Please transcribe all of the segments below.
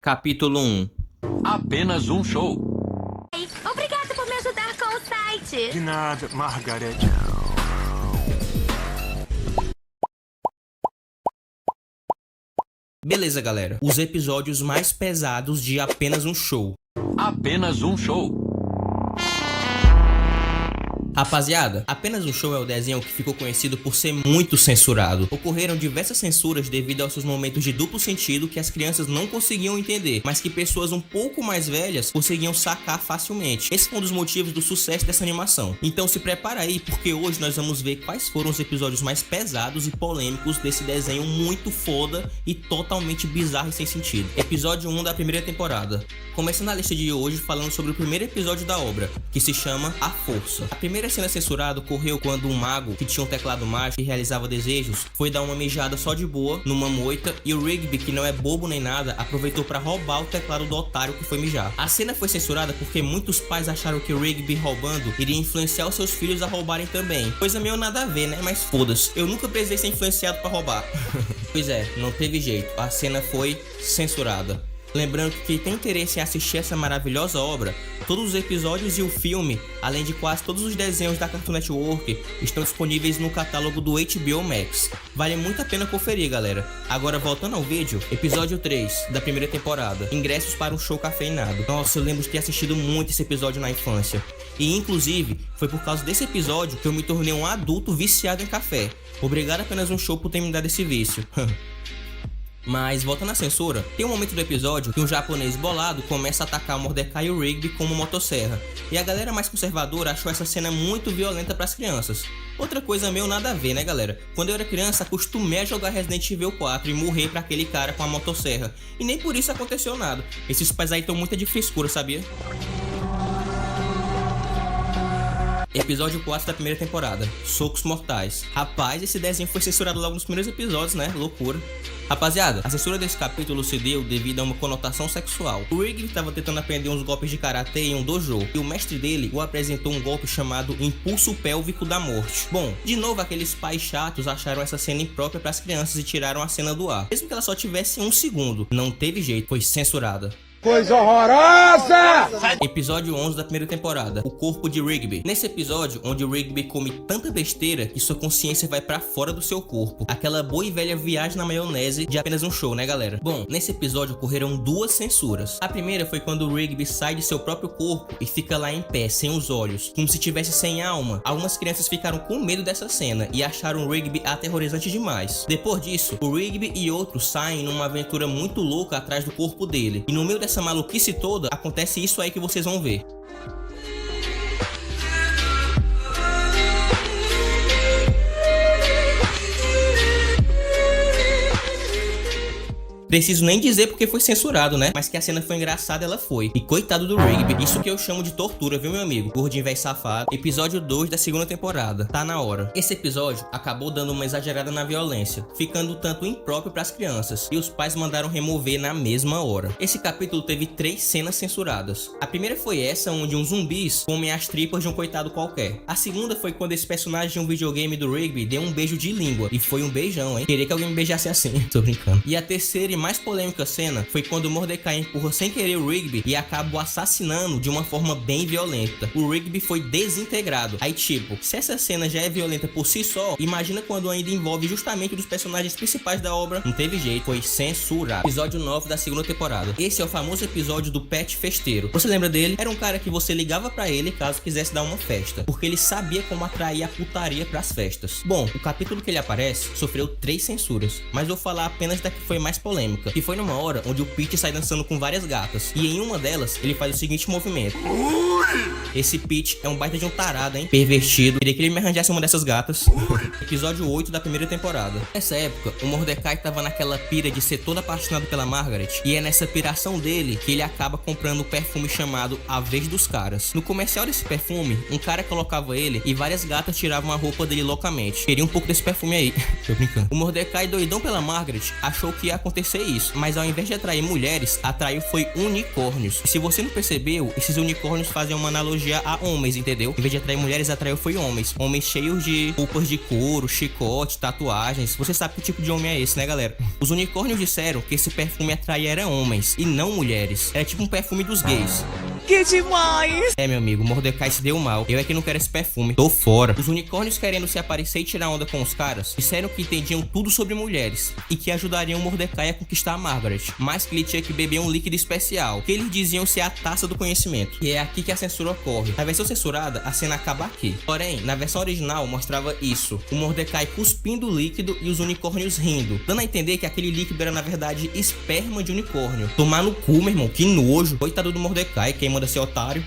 Capítulo 1. Apenas um show. Obrigada por me ajudar com o site. De nada, Margaret. Beleza, galera. Os episódios mais pesados de Apenas um Show. Apenas um show. Rapaziada, Apenas um Show é o desenho que ficou conhecido por ser muito censurado. Ocorreram diversas censuras devido aos seus momentos de duplo sentido que as crianças não conseguiam entender, mas que pessoas um pouco mais velhas conseguiam sacar facilmente. Esse foi um dos motivos do sucesso dessa animação. Então se prepara aí, porque hoje nós vamos ver quais foram os episódios mais pesados e polêmicos desse desenho muito foda e totalmente bizarro e sem sentido. Episódio 1 da primeira temporada. Começando a lista de hoje falando sobre o primeiro episódio da obra, que se chama A Força. A primeira cena censurada ocorreu quando um mago que tinha um teclado mágico e realizava desejos foi dar uma mijada só de boa numa moita e o Rigby, que não é bobo nem nada, aproveitou para roubar o teclado do otário que foi mijar. A cena foi censurada porque muitos pais acharam que o Rigby roubando iria influenciar os seus filhos a roubarem também. Coisa meio nada a ver, né? Mas foda-se, eu nunca precisei ser influenciado para roubar. Pois é, não teve jeito, a cena foi censurada. Lembrando que quem tem interesse em assistir essa maravilhosa obra, todos os episódios e o filme, além de quase todos os desenhos da Cartoon Network, estão disponíveis no catálogo do HBO Max. Vale muito a pena conferir, galera. Agora voltando ao vídeo, episódio 3 da primeira temporada, ingressos para um show cafeinado. Nossa, eu lembro de ter assistido muito esse episódio na infância. E inclusive, foi por causa desse episódio que eu me tornei um adulto viciado em café. Obrigado Apenas um Show por ter me dado esse vício. Mas, voltando à censura, tem um momento do episódio que um japonês bolado começa a atacar o Mordecai e o Rigby com uma motosserra, e a galera mais conservadora achou essa cena muito violenta para as crianças. Outra coisa meio nada a ver, né, galera? Quando eu era criança, acostumei a jogar Resident Evil 4 e morrer pra aquele cara com a motosserra, e nem por isso aconteceu nada. Esses pais aí estão muito de frescura, sabia? Episódio 4 da primeira temporada, Socos Mortais. Rapaz, esse desenho foi censurado logo nos primeiros episódios, né? Loucura. Rapaziada, a censura desse capítulo se deu devido a uma conotação sexual. O Rigby estava tentando aprender uns golpes de karatê em um dojo, e o mestre dele o apresentou um golpe chamado Impulso Pélvico da Morte. Bom, de novo aqueles pais chatos acharam essa cena imprópria para as crianças e tiraram a cena do ar. Mesmo que ela só tivesse um segundo, não teve jeito, foi censurada. Coisa horrorosa! Episódio 11 da primeira temporada, O Corpo de Rigby. Nesse episódio, onde o Rigby come tanta besteira que sua consciência vai pra fora do seu corpo. Aquela boa e velha viagem na maionese de Apenas um Show, né, galera? Bom, nesse episódio ocorreram duas censuras. A primeira foi quando o Rigby sai de seu próprio corpo e fica lá em pé, sem os olhos, como se tivesse sem alma. Algumas crianças ficaram com medo dessa cena e acharam o Rigby aterrorizante demais. Depois disso, o Rigby e outros saem numa aventura muito louca atrás do corpo dele. E no meio dessa maluquice toda, acontece isso aí que vocês vão ver. Preciso nem dizer porque foi censurado, né? Mas que a cena foi engraçada, ela foi. E coitado do Rigby, isso que eu chamo de tortura, viu, meu amigo? Gordinho velho safado. Episódio 2 da segunda temporada, Tá na Hora. Esse episódio acabou dando uma exagerada na violência, ficando tanto impróprio para as crianças, e os pais mandaram remover na mesma hora. Esse capítulo teve 3 cenas censuradas. A primeira foi essa, onde uns zumbis comem as tripas de um coitado qualquer. A segunda foi quando esse personagem de um videogame do Rigby deu um beijo de língua, e foi um beijão, hein? Queria que alguém me beijasse assim. Tô brincando. E a terceira e mais polêmica cena foi quando o Mordecai empurra sem querer o Rigby e acaba o assassinando de uma forma bem violenta. O Rigby foi desintegrado. Aí tipo, se essa cena já é violenta por si só, imagina quando ainda envolve justamente um dos personagens principais da obra. Não teve jeito, foi censurado. Episódio 9 da segunda temporada. Esse é o famoso episódio do Pet Festeiro. Você lembra dele? Era um cara que você ligava pra ele caso quisesse dar uma festa, porque ele sabia como atrair a putaria pras festas. Bom, o capítulo que ele aparece sofreu 3 censuras, mas vou falar apenas da que foi mais polêmica, que foi numa hora onde o Pete sai dançando com várias gatas, e em uma delas ele faz o seguinte movimento. Esse Pete é um baita de um tarado, hein? Pervertido. Queria que ele me arranjasse uma dessas gatas. Episódio 8 da primeira temporada. Nessa época, o Mordecai tava naquela pira de ser todo apaixonado pela Margaret, e é nessa piração dele que ele acaba comprando um perfume chamado A Vez dos Caras. No comercial desse perfume, um cara colocava ele e várias gatas tiravam a roupa dele loucamente. Queria um pouco desse perfume aí. Tô brincando. O Mordecai, doidão pela Margaret, achou que ia acontecer ser isso, mas ao invés de atrair mulheres, atraiu foi unicórnios. E se você não percebeu, esses unicórnios fazem uma analogia a homens, entendeu? Em vez de atrair mulheres, atraiu foi homens. Homens cheios de roupas de couro, chicote, tatuagens. Você sabe que tipo de homem é esse, né, galera? Os unicórnios disseram que esse perfume atraía era homens e não mulheres. Era tipo um perfume dos gays. Que demais! É, meu amigo, Mordecai se deu mal. Eu é que não quero esse perfume. Tô fora. Os unicórnios, querendo se aparecer e tirar onda com os caras, disseram que entendiam tudo sobre mulheres e que ajudariam Mordecai a conquistar a Margaret, mas que ele tinha que beber um líquido especial, que eles diziam ser a taça do conhecimento. E é aqui que a censura ocorre. Na versão censurada, a cena acaba aqui. Porém, na versão original, mostrava isso. O Mordecai cuspindo o líquido e os unicórnios rindo, dando a entender que aquele líquido era, na verdade, esperma de unicórnio. Tomar no cu, meu irmão, que nojo. Coitado do Mordecai, quem manda ser otário.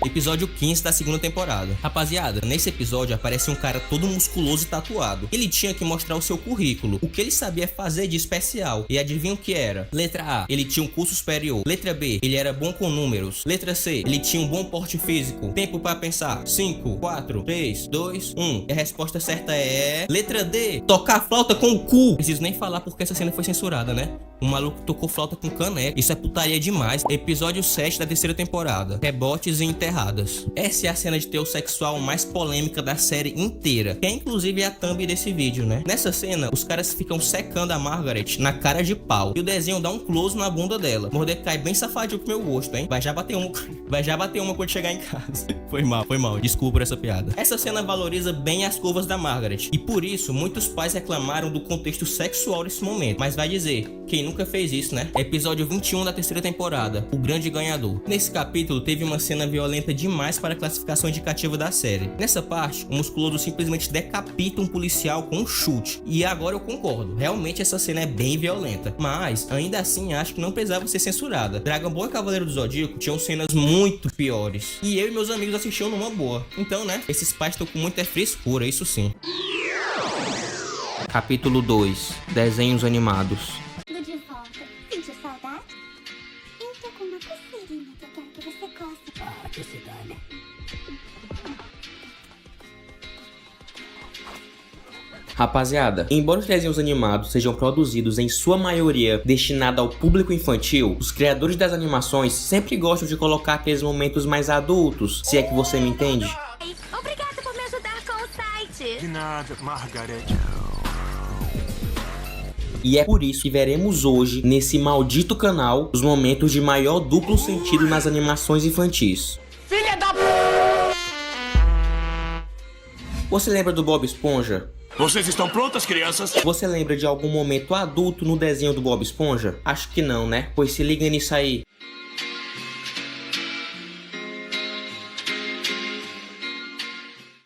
Episódio 15 da segunda temporada. Rapaziada, nesse episódio aparece um cara todo musculoso e tatuado. Ele tinha que mostrar o seu currículo, o que ele sabia fazer de especial. E adivinha o que era? Letra A, ele tinha um curso superior. Letra B, ele era bom com números. Letra C, ele tinha um bom porte físico. Tempo para pensar. 5, 4, 3, 2, 1. E a resposta certa é... Letra D, tocar flauta com o cu. Preciso nem falar porque essa cena foi censurada, né? O maluco tocou flauta com caneca. Isso é putaria demais. Episódio 7 da terceira temporada. Rebotes e enterradas. Essa é a cena de teor sexual mais polêmica da série inteira, que é inclusive a thumb desse vídeo, né? Nessa cena, os caras ficam secando a Margaret na cara de pau. E o desenho dá um close na bunda dela. Mordecai bem safadinho pro meu gosto, hein? Vai já bater uma quando chegar em casa. Foi mal. Desculpa por essa piada. Essa cena valoriza bem as curvas da Margaret. E por isso, muitos pais reclamaram do contexto sexual desse momento. Mas vai dizer, quem nunca fez isso, né? Episódio 21 da terceira temporada, o grande ganhador. Nesse capítulo teve uma cena violenta demais para a classificação indicativa da série. Nessa parte, o musculoso simplesmente decapita um policial com um chute. E agora eu concordo, realmente essa cena é bem violenta. Mas, ainda assim, acho que não precisava ser censurada. Dragon Ball e Cavaleiro do Zodíaco tinham cenas muito piores. E eu e meus amigos assistiam numa boa. Então, né? Esses pais estão com muita frescura, isso sim. Capítulo 2. Desenhos animados. De volta. Sentiu saudade? Eu tô com uma coceirinha que eu quero que você coce. Ah, que se dane. Rapaziada, embora os desenhos animados sejam produzidos em sua maioria destinados ao público infantil, os criadores das animações sempre gostam de colocar aqueles momentos mais adultos, se é que você me entende. Obrigada por me ajudar com o site. De nada, Margaret. E é por isso que veremos hoje, nesse maldito canal, os momentos de maior duplo sentido nas animações infantis. Filha da p... Você lembra do Bob Esponja? Vocês estão prontas, crianças? Você lembra de algum momento adulto no desenho do Bob Esponja? Acho que não, né? Pois se liga nisso aí.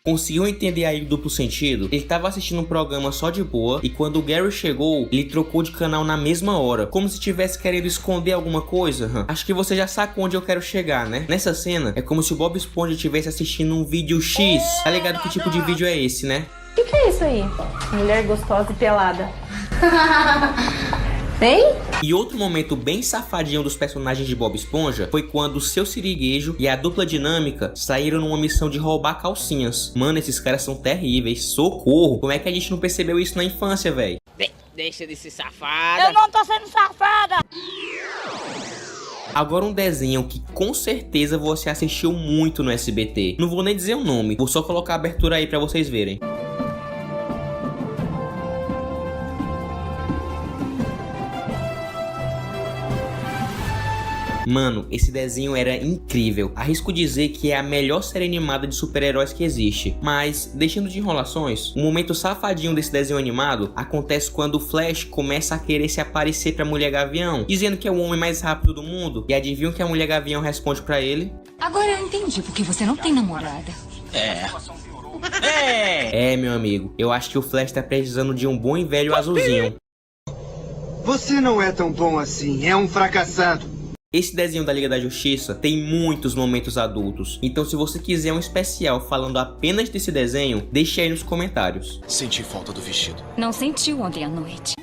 Conseguiu entender aí o duplo sentido? Ele tava assistindo um programa só de boa e quando o Gary chegou, ele trocou de canal na mesma hora, como se tivesse querendo esconder alguma coisa. Acho que você já sabe onde eu quero chegar, né? Nessa cena, é como se o Bob Esponja estivesse assistindo um vídeo X. Tá ligado que tipo de vídeo é esse, né? O que é isso aí? Mulher gostosa e pelada. Hein? E outro momento bem safadinho dos personagens de Bob Esponja foi quando o seu siriguejo e a dupla dinâmica saíram numa missão de roubar calcinhas. Mano, esses caras são terríveis, socorro! Como é que a gente não percebeu isso na infância, velho? Deixa de ser safada. Eu não tô sendo safada! Agora um desenho que com certeza você assistiu muito no SBT. Não vou nem dizer o nome, vou só colocar a abertura aí pra vocês verem. Mano, esse desenho era incrível. Arrisco dizer que é a melhor série animada de super-heróis que existe. Mas, deixando de enrolações, o momento safadinho desse desenho animado acontece quando o Flash começa a querer se aparecer pra Mulher Gavião, dizendo que é o homem mais rápido do mundo. E adivinham que a Mulher Gavião responde pra ele? Agora eu entendi porque você não tem namorada. É, meu amigo, eu acho que o Flash tá precisando de um bom e velho azulzinho. Você não é tão bom assim, é um fracassado. Esse desenho da Liga da Justiça tem muitos momentos adultos, então se você quiser um especial falando apenas desse desenho, deixe aí nos comentários. Senti falta do vestido. Não sentiu ontem à noite.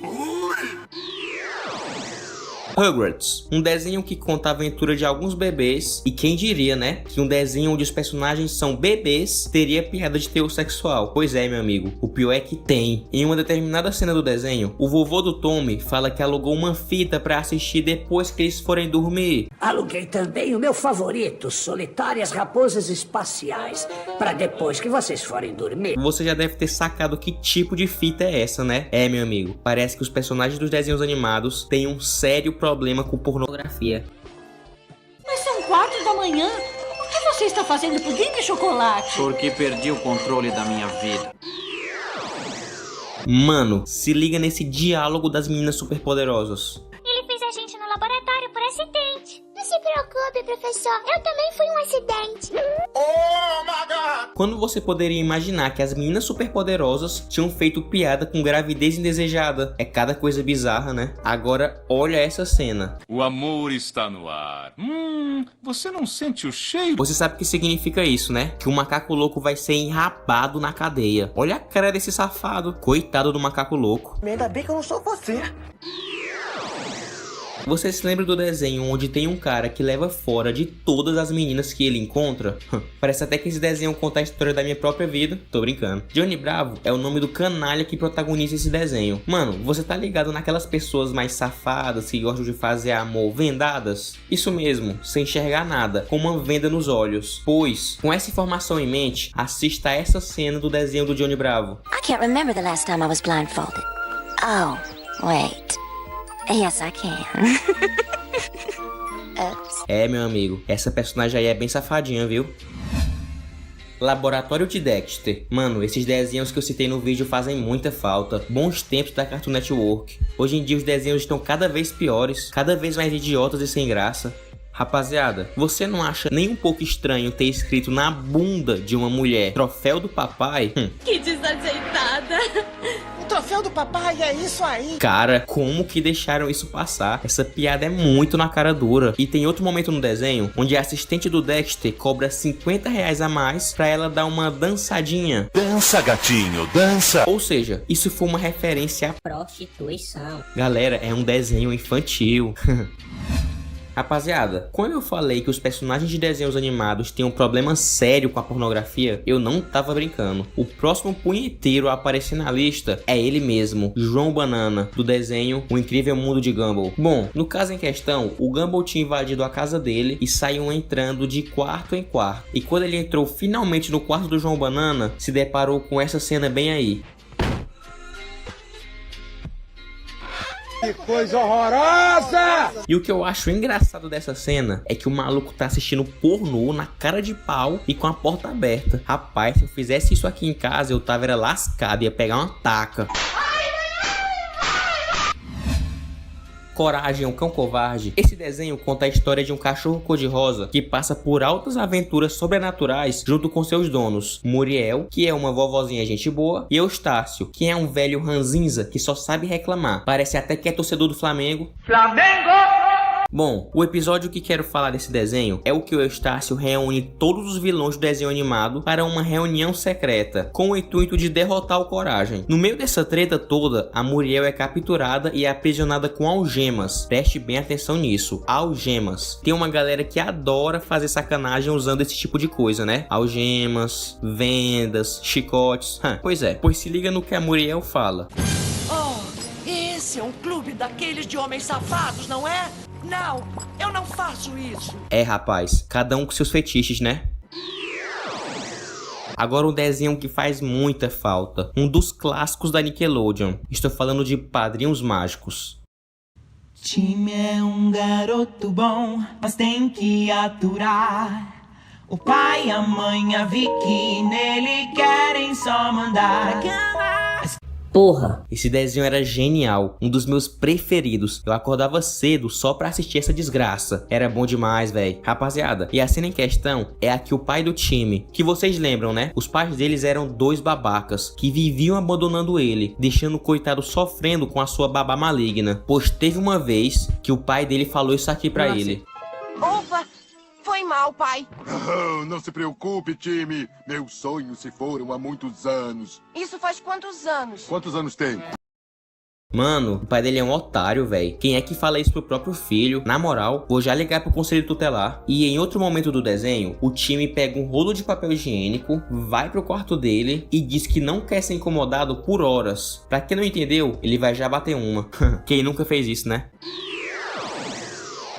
Rugrats, um desenho que conta a aventura de alguns bebês, e quem diria, né, que um desenho onde os personagens são bebês teria piada de teor sexual. Pois é, meu amigo, o pior é que tem. Em uma determinada cena do desenho, o vovô do Tommy fala que alugou uma fita pra assistir depois que eles forem dormir. Aluguei também o meu favorito, Solitárias Raposas Espaciais, pra depois que vocês forem dormir. Você já deve ter sacado que tipo de fita é essa, né? É, meu amigo, parece que os personagens dos desenhos animados têm um sério problema com pornografia. Mas são 4 da manhã. O que você está fazendo pudim de chocolate? Porque perdi o controle da minha vida. Mano, se liga nesse diálogo das meninas superpoderosas. Ele fez a gente no laboratório por acidente. Não se preocupe, professor. Eu também fui um acidente. Quando você poderia imaginar que as meninas superpoderosas tinham feito piada com gravidez indesejada? É cada coisa bizarra, né? Agora, olha essa cena. O amor está no ar. Você não sente o cheiro? Você sabe o que significa isso, né? Que o macaco louco vai ser enrabado na cadeia. Olha a cara desse safado. Coitado do macaco louco. Ainda bem que eu não sou você. Você se lembra do desenho onde tem um cara que leva fora de todas as meninas que ele encontra? Parece até que esse desenho conta a história da minha própria vida. Tô brincando. Johnny Bravo é o nome do canalha que protagoniza esse desenho. Mano, você tá ligado naquelas pessoas mais safadas que gostam de fazer amor vendadas? Isso mesmo, sem enxergar nada, com uma venda nos olhos. Pois, com essa informação em mente, assista a essa cena do desenho do Johnny Bravo. I can't remember the last time I was blindfolded. Oh, wait. Yes, I can. Oops. É, meu amigo, essa personagem aí é bem safadinha, viu? Laboratório de Dexter. Mano, esses desenhos que eu citei no vídeo fazem muita falta. Bons tempos da Cartoon Network. Hoje em dia os desenhos estão cada vez piores, cada vez mais idiotas e sem graça. Rapaziada, você não acha nem um pouco estranho ter escrito na bunda de uma mulher troféu do papai? Que desajeitada. O troféu do papai é isso aí. Cara, como que deixaram isso passar? Essa piada é muito na cara dura. E tem outro momento no desenho onde a assistente do Dexter cobra R$50 a mais pra ela dar uma dançadinha. Dança, gatinho, dança. Ou seja, isso foi uma referência à Prostituição. galera, é um desenho infantil. Rapaziada, quando eu falei que os personagens de desenhos animados têm um problema sério com a pornografia, eu não tava brincando. O próximo punheteiro a aparecer na lista é ele mesmo, João Banana, do desenho O Incrível Mundo de Gumball. Bom, no caso em questão, o Gumball tinha invadido a casa dele e saiu entrando de quarto em quarto. E quando ele entrou finalmente no quarto do João Banana, se deparou com essa cena bem aí. Que coisa horrorosa! E o que eu acho engraçado dessa cena é que o maluco tá assistindo pornô na cara de pau e com a porta aberta. Rapaz, se eu fizesse isso aqui em casa, eu tava era lascado, ia pegar uma taca. Coragem, um cão covarde. Esse desenho conta a história de um cachorro cor-de-rosa que passa por altas aventuras sobrenaturais junto com seus donos. Muriel, que é uma vovozinha gente boa, e Eustácio, que é um velho ranzinza que só sabe reclamar. Parece até que é torcedor do Flamengo. Flamengo! Bom, o episódio que quero falar desse desenho é o que o Eustácio reúne todos os vilões do desenho animado para uma reunião secreta, com o intuito de derrotar o Coragem. No meio dessa treta toda, a Muriel é capturada e é aprisionada com algemas. Preste bem atenção nisso, algemas. Tem uma galera que adora fazer sacanagem usando esse tipo de coisa, né? Algemas, vendas, chicotes. Pois é, pois se liga no que a Muriel fala. Oh, esse é um clube daqueles de homens safados, não é? Não, eu não faço isso. É, rapaz, cada um com seus fetiches, né? Agora um desenho que faz muita falta. Um dos clássicos da Nickelodeon. Estou falando de Padrinhos Mágicos. Time é um garoto bom, mas tem que aturar. O pai, a mãe, a Vicky, nele querem só mandar. Porra, esse desenho era genial, um dos meus preferidos. Eu acordava cedo só pra assistir essa desgraça. Era bom demais, velho. Rapaziada, e a cena em questão é a que o pai do time, que vocês lembram, né? Os pais deles eram dois babacas, que viviam abandonando ele, deixando o coitado sofrendo com a sua babá maligna. Pois teve uma vez que o pai dele falou isso aqui pra ele. Opa, foi mal, pai. Oh, não se preocupe, time. Meus sonhos se foram há muitos anos. Isso faz quantos anos? Quantos anos tem? Mano, o pai dele é um otário, velho. Quem é que fala isso pro próprio filho? Na moral, vou já ligar pro conselho tutelar. E em outro momento do desenho, o time pega um rolo de papel higiênico, vai pro quarto dele e diz que não quer ser incomodado por horas. Pra quem não entendeu, ele vai já bater uma. Quem nunca fez isso, né?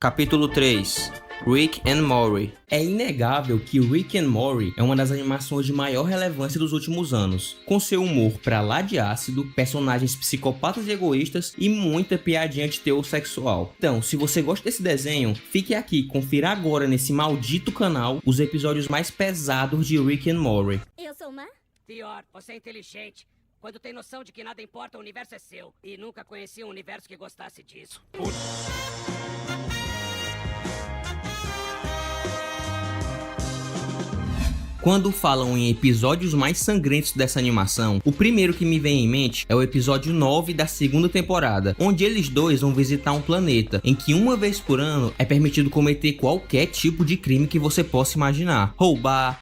Capítulo 3. Rick and Morty. É inegável que Rick and Morty é uma das animações de maior relevância dos últimos anos, com seu humor pra lá de ácido, personagens psicopatas e egoístas e muita piadinha de teor sexual. Então, se você gosta desse desenho, fique aqui e confira agora nesse maldito canal os episódios mais pesados de Rick and Morty. Eu sou má? Pior, você é inteligente. Quando tem noção de que nada importa, o universo é seu. E nunca conheci um universo que gostasse disso. Quando falam em episódios mais sangrentos dessa animação, o primeiro que me vem em mente é o episódio 9 da segunda temporada, onde eles dois vão visitar um planeta, em que uma vez por ano é permitido cometer qualquer tipo de crime que você possa imaginar. Roubar,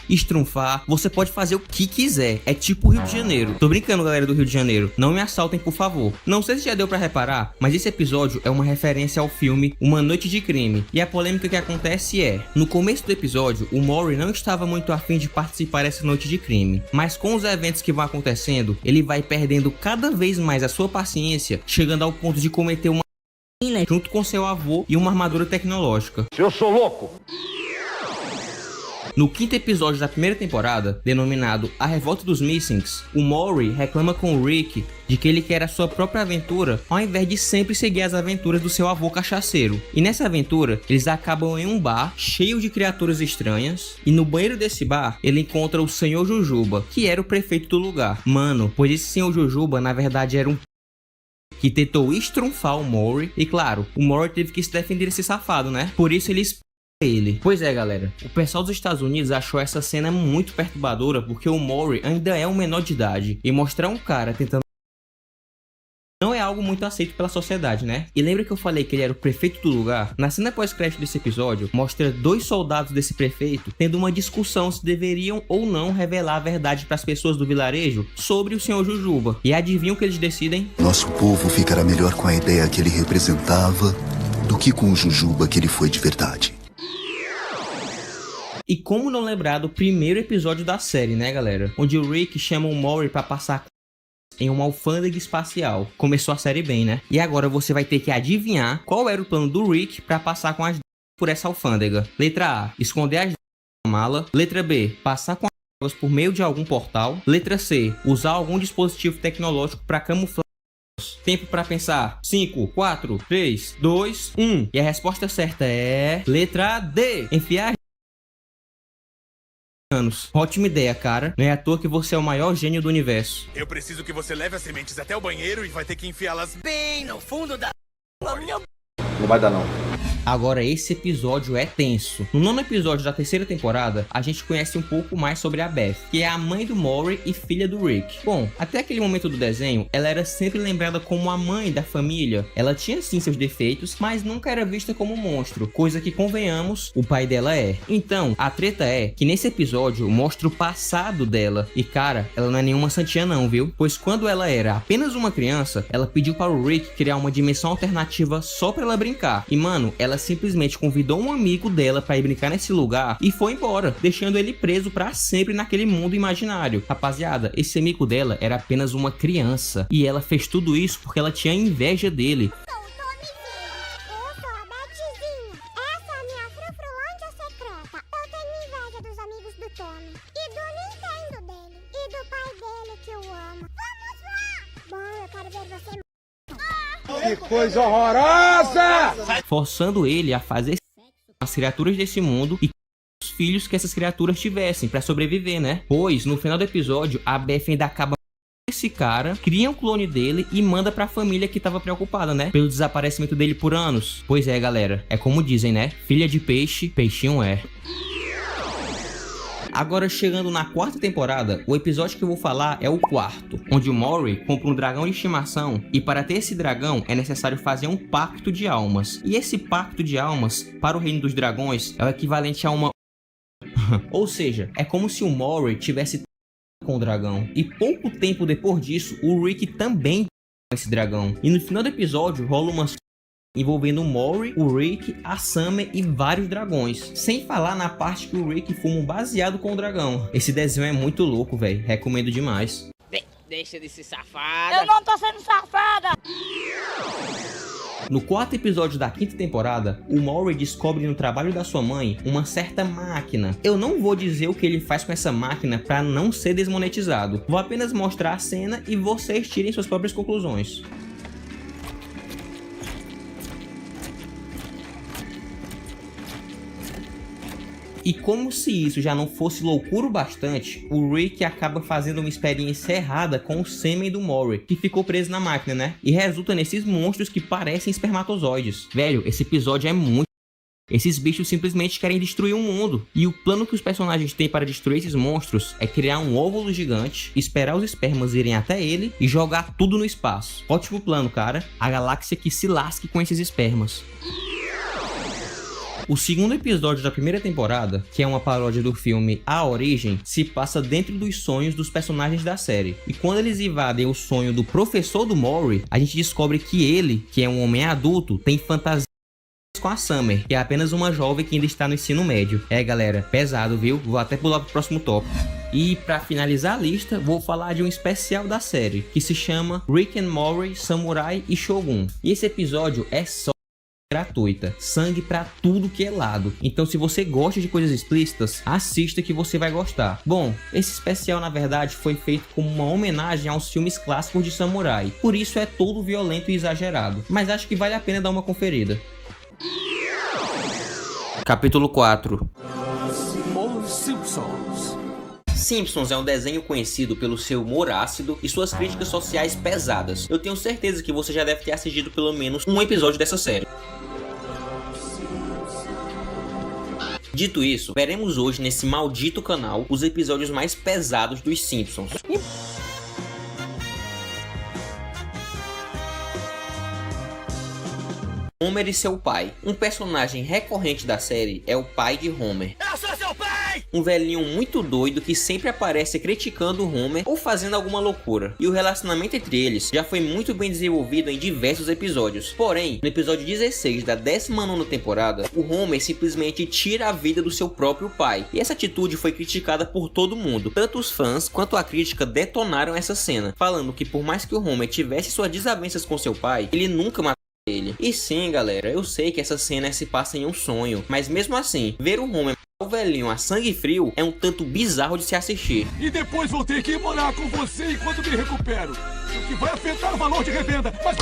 estrunfar, você pode fazer o que quiser, é tipo Rio de Janeiro. Tô brincando, galera do Rio de Janeiro, não me assaltem por favor. Não sei se já deu pra reparar, mas esse episódio é uma referência ao filme Uma Noite de Crime. E a polêmica que acontece é, no começo do episódio, o Morty não estava muito afim de participar dessa noite de crime, mas com os eventos que vão acontecendo, ele vai perdendo cada vez mais a sua paciência, chegando ao ponto de cometer uma junto com seu avô e uma armadura tecnológica. Eu sou louco! No quinto episódio da primeira temporada, denominado A Revolta dos Missings, o Morty reclama com o Rick de que ele quer a sua própria aventura ao invés de sempre seguir as aventuras do seu avô cachaceiro. E nessa aventura, eles acabam em um bar cheio de criaturas estranhas, e no banheiro desse bar, ele encontra o Senhor Jujuba, que era o prefeito do lugar. Mano, pois esse Senhor Jujuba na verdade era um que tentou estrunfar o Morty, e claro, o Morty teve que se defender desse safado, né? Por isso ele. Pois é, galera, o pessoal dos Estados Unidos achou essa cena muito perturbadora porque o Morty ainda é um menor de idade e mostrar um cara tentando não é algo muito aceito pela sociedade, né? E lembra que eu falei que ele era o prefeito do lugar? Na cena pós-crédito desse episódio, mostra dois soldados desse prefeito tendo uma discussão se deveriam ou não revelar a verdade para as pessoas do vilarejo sobre o Senhor Jujuba. E adivinham o que eles decidem? Nosso povo ficará melhor com a ideia que ele representava do que com o Jujuba que ele foi de verdade. E como não lembrar do primeiro episódio da série, né, galera? Onde o Rick chama o Morty pra passar em uma alfândega espacial. Começou a série bem, né? E agora você vai ter que adivinhar qual era o plano do Rick pra passar com as por essa alfândega. Letra A, esconder as na mala. Letra B, passar com as por meio de algum portal. Letra C, usar algum dispositivo tecnológico pra camuflar. Tempo pra pensar. 5, 4, 3, 2, 1. E a resposta certa é... letra D, enfiar anos. Ótima ideia, cara. Não é à toa que você é o maior gênio do universo. Eu preciso que você leve as sementes até o banheiro e vai ter que enfiá-las bem no fundo da minha... Não vai dar não. Agora esse episódio é tenso. No nono episódio da terceira temporada, a gente conhece um pouco mais sobre a Beth, que é a mãe do Morty e filha do Rick. Bom, até aquele momento do desenho, ela era sempre lembrada como a mãe da família. Ela tinha sim seus defeitos, mas nunca era vista como um monstro, coisa que, convenhamos, o pai dela é. Então, a treta é que nesse episódio mostra o passado dela. E cara, ela não é nenhuma santinha não, viu? Pois quando ela era apenas uma criança, ela pediu para o Rick criar uma dimensão alternativa só pra ela brincar. E mano, ela simplesmente convidou um amigo dela pra ir brincar nesse lugar e foi embora, deixando ele preso pra sempre naquele mundo imaginário. Rapaziada, esse amigo dela era apenas uma criança e ela fez tudo isso porque ela tinha inveja dele. Que coisa horrorosa! Forçando ele a fazer as criaturas desse mundo e os filhos que essas criaturas tivessem pra sobreviver, né? Pois, no final do episódio, a Beth ainda acaba com esse cara, cria um clone dele e manda pra família que tava preocupada, né? Pelo desaparecimento dele por anos. Pois é, galera, é como dizem, né? Filha de peixe, peixinho é. Agora, chegando na quarta temporada, o episódio que eu vou falar é o quarto, onde o Morty compra um dragão de estimação e para ter esse dragão é necessário fazer um pacto de almas. E esse pacto de almas, para o reino dos dragões, é o equivalente a uma... Ou seja, é como se o Morty tivesse com o dragão. E pouco tempo depois disso, o Rick também esse dragão. E no final do episódio rola uma envolvendo o Maury, o Rick, a Summer e vários dragões. Sem falar na parte que o Rick fuma um baseado com o dragão. Esse desenho é muito louco, velho. Recomendo demais. Deixa de ser safada. Eu não tô sendo safada! No quarto episódio da quinta temporada, o Maury descobre no trabalho da sua mãe uma certa máquina. Eu não vou dizer o que ele faz com essa máquina para não ser desmonetizado. Vou apenas mostrar a cena e vocês tirem suas próprias conclusões. E como se isso já não fosse loucura o bastante, o Rick acaba fazendo uma experiência errada com o sêmen do Maury, que ficou preso na máquina, né? E resulta nesses monstros que parecem espermatozoides. Velho, esse episódio é muito... Esses bichos simplesmente querem destruir o mundo. E o plano que os personagens têm para destruir esses monstros é criar um óvulo gigante, esperar os espermas irem até ele e jogar tudo no espaço. Ótimo plano, cara. A galáxia que se lasque com esses espermas. O segundo episódio da primeira temporada, que é uma paródia do filme A Origem, se passa dentro dos sonhos dos personagens da série. E quando eles invadem o sonho do professor do Maury, a gente descobre que ele, que é um homem adulto, tem fantasias com a Summer, que é apenas uma jovem que ainda está no ensino médio. É, galera, pesado, viu? Vou até pular pro próximo tópico. E para finalizar a lista, vou falar de um especial da série, que se chama Rick and Morty, Samurai e Shogun. E esse episódio é só gratuita, sangue pra tudo que é lado. Então se você gosta de coisas explícitas, assista que você vai gostar. Bom, esse especial na verdade foi feito como uma homenagem aos filmes clássicos de samurai, por isso é todo violento e exagerado, mas acho que vale a pena dar uma conferida. Capítulo 4. Os Simpsons. Simpsons é um desenho conhecido pelo seu humor ácido e suas críticas sociais pesadas. Eu tenho certeza que você já deve ter assistido pelo menos um episódio dessa série. Dito isso, veremos hoje nesse maldito canal os episódios mais pesados dos Simpsons. Homer e seu pai. Um personagem recorrente da série é o pai de Homer. Eu sou seu pai! Um velhinho muito doido que sempre aparece criticando o Homer ou fazendo alguma loucura. E o relacionamento entre eles já foi muito bem desenvolvido em diversos episódios. Porém, no episódio 16 da 19ª temporada, o Homer simplesmente tira a vida do seu próprio pai. E essa atitude foi criticada por todo mundo. Tanto os fãs quanto a crítica detonaram essa cena, falando que por mais que o Homer tivesse suas desavenças com seu pai, ele nunca matou ele. E sim, galera, eu sei que essa cena se passa em um sonho, mas mesmo assim, ver o Homer matar o velhinho a sangue frio é um tanto bizarro de se assistir. E depois vou ter que ir morar com você enquanto me recupero, o que vai afetar o valor de revenda, mas...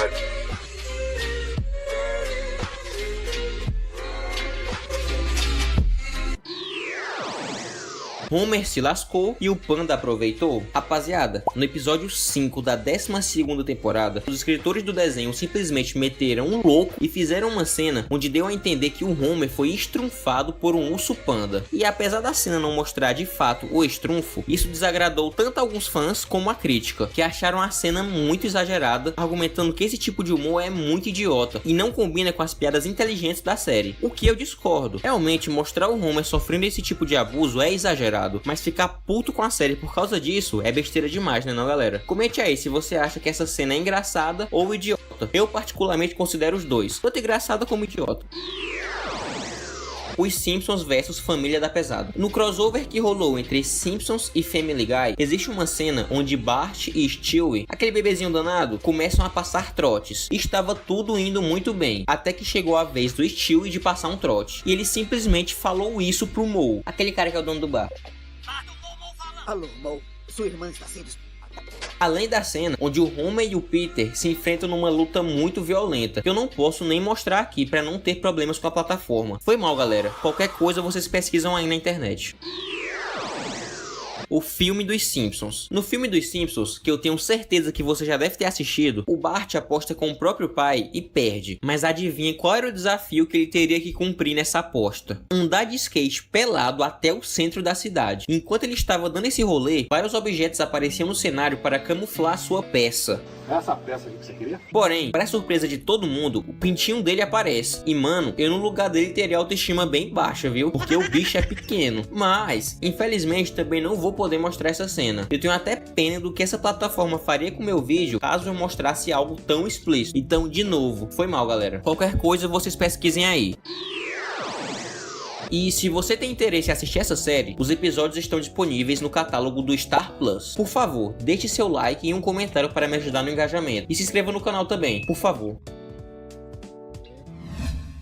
Homer se lascou e o Panda aproveitou? Rapaziada, no episódio 5 da 12ª temporada, os escritores do desenho simplesmente meteram um louco e fizeram uma cena onde deu a entender que o Homer foi estrunfado por um urso panda. E apesar da cena não mostrar de fato o estrunfo, isso desagradou tanto alguns fãs como a crítica, que acharam a cena muito exagerada, argumentando que esse tipo de humor é muito idiota e não combina com as piadas inteligentes da série. O que eu discordo. Realmente, mostrar o Homer sofrendo esse tipo de abuso é exagerado, mas ficar puto com a série por causa disso é besteira demais, né não, galera? Comente aí se você acha que essa cena é engraçada ou idiota. Eu particularmente considero os dois, tanto engraçada como idiota. Os Simpsons vs Família da Pesada. No crossover que rolou entre Simpsons e Family Guy, existe uma cena onde Bart e Stewie, aquele bebezinho danado, começam a passar trotes. E estava tudo indo muito bem, até que chegou a vez do Stewie de passar um trote. E ele simplesmente falou isso pro Moe, aquele cara que é o dono do bar. Alô, Moe, sua irmã está sendo... Além da cena onde o Homer e o Peter se enfrentam numa luta muito violenta, que eu não posso nem mostrar aqui para não ter problemas com a plataforma. Foi mal, galera. Qualquer coisa vocês pesquisam aí na internet. O filme dos Simpsons. No filme dos Simpsons, que eu tenho certeza que você já deve ter assistido, o Bart aposta com o próprio pai e perde. Mas adivinha qual era o desafio que ele teria que cumprir nessa aposta? Andar de skate pelado até o centro da cidade. Enquanto ele estava dando esse rolê, vários objetos apareciam no cenário para camuflar sua peça. Essa peça que você queria? Porém, para surpresa de todo mundo, o pintinho dele aparece. E mano, eu no lugar dele teria autoestima bem baixa, viu? Porque o bicho é pequeno. Mas, infelizmente, também não vou poder poder mostrar essa cena. Eu tenho até pena do que essa plataforma faria com meu vídeo caso eu mostrasse algo tão explícito. Então, de novo, foi mal, galera. Qualquer coisa vocês pesquisem aí. E se você tem interesse em assistir essa série, os episódios estão disponíveis no catálogo do Star Plus. Por favor, deixe seu like e um comentário para me ajudar no engajamento. E se inscreva no canal também, por favor.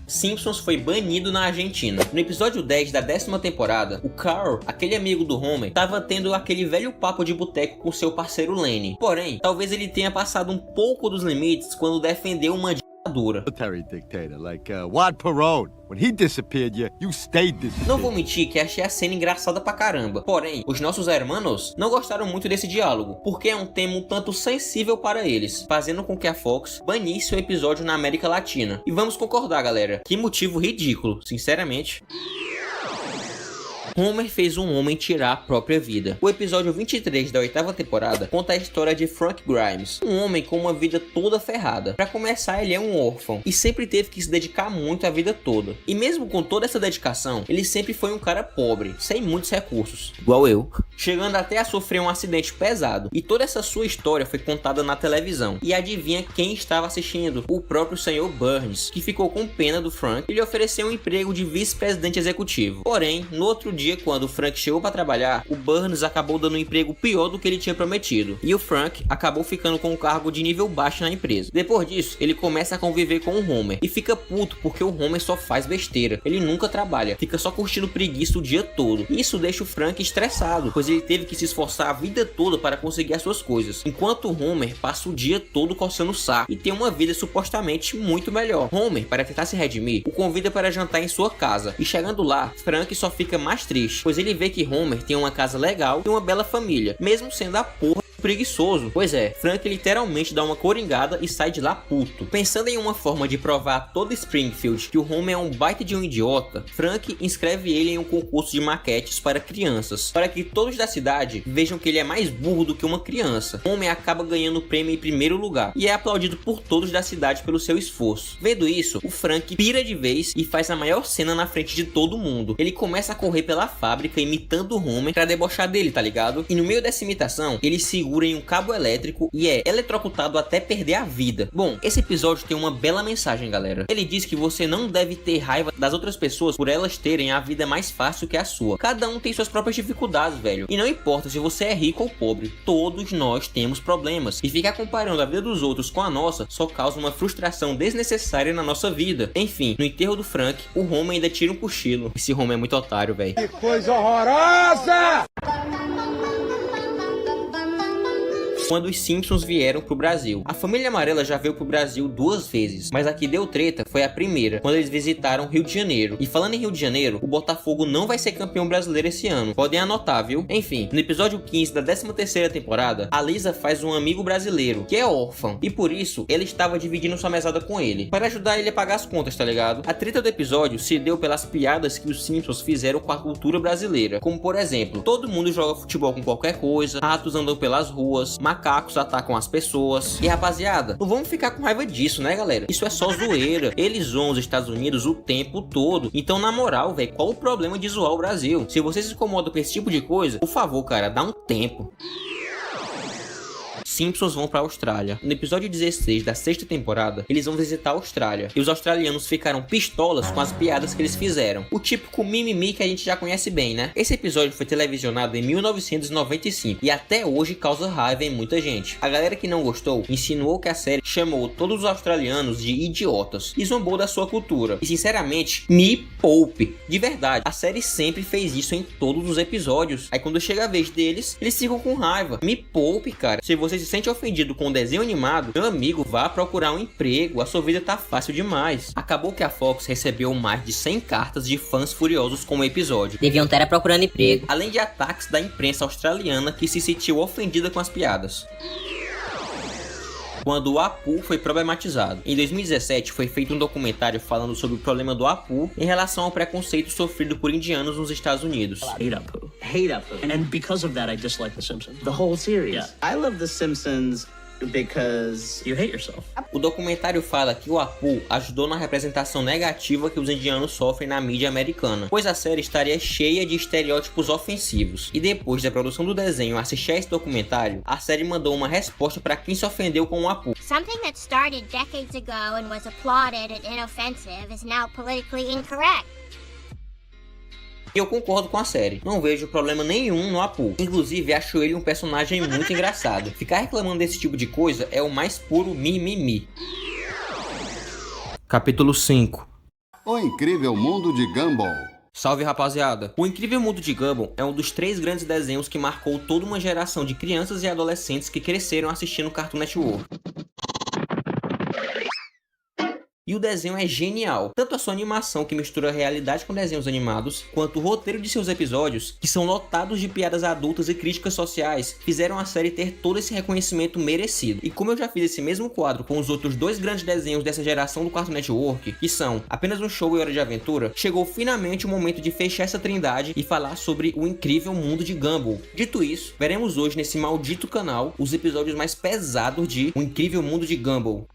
Simpsons foi banido na Argentina. No episódio 10 da 10ª temporada, o Carl, aquele amigo do Homer, estava tendo aquele velho papo de boteco com seu parceiro Lenny. Porém, talvez ele tenha passado um pouco dos limites quando defendeu uma ditadura. Military dictator like Juan Perón. When he disappeared, you stayed disappeared. Não vou mentir que achei a cena engraçada pra caramba. Porém, os nossos hermanos não gostaram muito desse diálogo, porque é um tema um tanto sensível para eles, fazendo com que a Fox banisse o episódio na América Latina. E vamos concordar, galera, que motivo ridículo, sinceramente. Homer fez um homem tirar a própria vida. O episódio 23 da 8ª temporada conta a história de Frank Grimes, um homem com uma vida toda ferrada. Pra começar, ele é um órfão e sempre teve que se dedicar muito a vida toda. E mesmo com toda essa dedicação, ele sempre foi um cara pobre, sem muitos recursos, igual eu, chegando até a sofrer um acidente pesado. E toda essa sua história foi contada na televisão. E adivinha quem estava assistindo? O próprio Sr. Burns, que ficou com pena do Frank e lhe ofereceu um emprego de vice-presidente executivo. Porém, no outro dia, quando o Frank chegou para trabalhar, o Burns acabou dando um emprego pior do que ele tinha prometido, e o Frank acabou ficando com um cargo de nível baixo na empresa. Depois disso, ele começa a conviver com o Homer e fica puto porque o Homer só faz besteira, ele nunca trabalha, fica só curtindo preguiça o dia todo. Isso deixa o Frank estressado, pois ele teve que se esforçar a vida toda para conseguir as suas coisas, enquanto o Homer passa o dia todo coçando o saco e tem uma vida supostamente muito melhor. Homer, para tentar se redimir, o convida para jantar em sua casa, e chegando lá, Frank só fica mais triste, pois ele vê que Homer tem uma casa legal e uma bela família, mesmo sendo a porra preguiçoso. Pois é, Frank literalmente dá uma coringada e sai de lá puto. Pensando em uma forma de provar a todo Springfield que o Homer é um baita de um idiota, Frank inscreve ele em um concurso de maquetes para crianças, para que todos da cidade vejam que ele é mais burro do que uma criança. Homer acaba ganhando o prêmio em primeiro lugar e é aplaudido por todos da cidade pelo seu esforço. Vendo isso, o Frank pira de vez e faz a maior cena na frente de todo mundo. Ele começa a correr pela fábrica imitando o Homer pra debochar dele, tá ligado? E no meio dessa imitação, ele segura em um cabo elétrico e é eletrocutado até perder a vida. Bom, esse episódio tem uma bela mensagem, galera. Ele diz que você não deve ter raiva das outras pessoas por elas terem a vida mais fácil que a sua. Cada um tem suas próprias dificuldades, velho. E não importa se você é rico ou pobre, todos nós temos problemas. E ficar comparando a vida dos outros com a nossa só causa uma frustração desnecessária na nossa vida. Enfim, no enterro do Frank, o Homer ainda tira um cochilo. Esse Homer é muito otário, velho. Que coisa horrorosa! Quando os Simpsons vieram pro Brasil. A família amarela já veio pro Brasil 2 vezes, mas a que deu treta foi a primeira, quando eles visitaram Rio de Janeiro. E falando em Rio de Janeiro, o Botafogo não vai ser campeão brasileiro esse ano, podem anotar, viu? Enfim, no episódio 15 da 13ª temporada, a Lisa faz um amigo brasileiro, que é órfão, e por isso, ele estava dividindo sua mesada com ele, para ajudar ele a pagar as contas, tá ligado? A treta do episódio se deu pelas piadas que os Simpsons fizeram com a cultura brasileira, como por exemplo, todo mundo joga futebol com qualquer coisa, ratos andam pelas ruas, macacos atacam as pessoas. E rapaziada, não vamos ficar com raiva disso, né, galera? Isso é só zoeira. Eles zoam os Estados Unidos o tempo todo. Então, na moral, velho, qual o problema de zoar o Brasil? Se você se incomoda com esse tipo de coisa, por favor, cara, dá um tempo. Simpsons vão pra Austrália. No episódio 16 da 6ª temporada, eles vão visitar a Austrália. E os australianos ficaram pistolas com as piadas que eles fizeram. O típico mimimi que a gente já conhece bem, né? Esse episódio foi televisionado em 1995 e até hoje causa raiva em muita gente. A galera que não gostou insinuou que a série chamou todos os australianos de idiotas e zombou da sua cultura. E sinceramente, me poupe. De verdade, a série sempre fez isso em todos os episódios. Aí quando chega a vez deles, eles ficam com raiva. Me poupe, cara. Se você se sente ofendido com o desenho animado, meu amigo, vá procurar um emprego, a sua vida tá fácil demais. Acabou que a Fox recebeu mais de 100 cartas de fãs furiosos com o episódio. Deviam estar procurando emprego. Além de ataques da imprensa australiana que se sentiu ofendida com as piadas. Quando o Apu foi problematizado. Em 2017 foi feito um documentário falando sobre o problema do Apu em relação ao preconceito sofrido por indianos nos Estados Unidos. Hate Apu. And because of that I dislike The Simpsons. The whole series. Yeah. I love The Simpsons because you hate yourself. O documentário fala que o Apu ajudou na representação negativa que os indianos sofrem na mídia americana, pois a série estaria cheia de estereótipos ofensivos. E depois da produção do desenho assistir a esse documentário, a série mandou uma resposta para quem se ofendeu com o Apu. Something that started decades ago and was applauded and inoffensive is now politically incorrect. E eu concordo com a série, não vejo problema nenhum no Apu, inclusive acho ele um personagem muito engraçado. Ficar reclamando desse tipo de coisa é o mais puro mimimi. Capítulo 5. O Incrível Mundo de Gumball. Salve, rapaziada! O Incrível Mundo de Gumball é um dos 3 grandes desenhos que marcou toda uma geração de crianças e adolescentes que cresceram assistindo Cartoon Network. E o desenho é genial, tanto a sua animação que mistura a realidade com desenhos animados, quanto o roteiro de seus episódios, que são lotados de piadas adultas e críticas sociais, fizeram a série ter todo esse reconhecimento merecido. E como eu já fiz esse mesmo quadro com os outros 2 grandes desenhos dessa geração do Cartoon Network, que são Apenas um Show e Hora de Aventura, chegou finalmente o momento de fechar essa trindade e falar sobre o Incrível Mundo de Gumball. Dito isso, veremos hoje nesse maldito canal os episódios mais pesados de O Incrível Mundo de Gumball.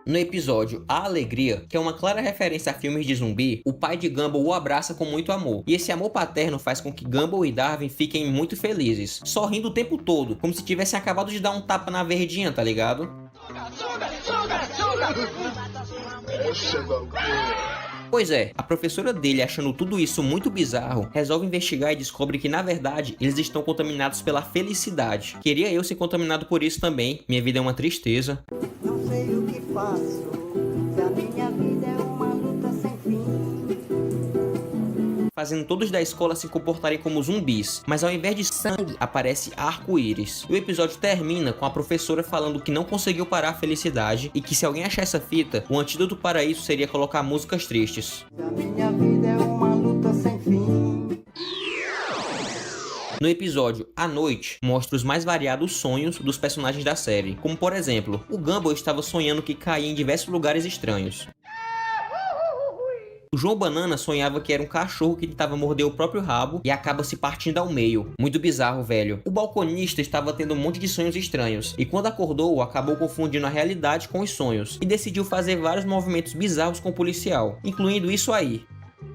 No episódio A Alegria, que é uma clara referência a filmes de zumbi, o pai de Gumball o abraça com muito amor. E esse amor paterno faz com que Gumball e Darwin fiquem muito felizes, sorrindo o tempo todo, como se tivessem acabado de dar um tapa na verdinha, tá ligado? Pois é, a professora dele, achando tudo isso muito bizarro, resolve investigar e descobre que na verdade eles estão contaminados pela felicidade. Queria eu ser contaminado por isso também, minha vida é uma tristeza. Não sei o que faço, se a minha vida é uma luta sem fim. Fazendo todos da escola se comportarem como zumbis, mas ao invés de sangue, aparece arco-íris. O episódio termina com a professora falando que não conseguiu parar a felicidade e que se alguém achar essa fita, o antídoto para isso seria colocar músicas tristes. A minha vida é uma luta sem fim. No episódio A Noite, mostra os mais variados sonhos dos personagens da série, como por exemplo, o Gumball estava sonhando que caía em diversos lugares estranhos. O João Banana sonhava que era um cachorro que tentava morder o próprio rabo e acaba se partindo ao meio. Muito bizarro, velho. O balconista estava tendo um monte de sonhos estranhos, e quando acordou, acabou confundindo a realidade com os sonhos, e decidiu fazer vários movimentos bizarros com o policial, incluindo isso aí.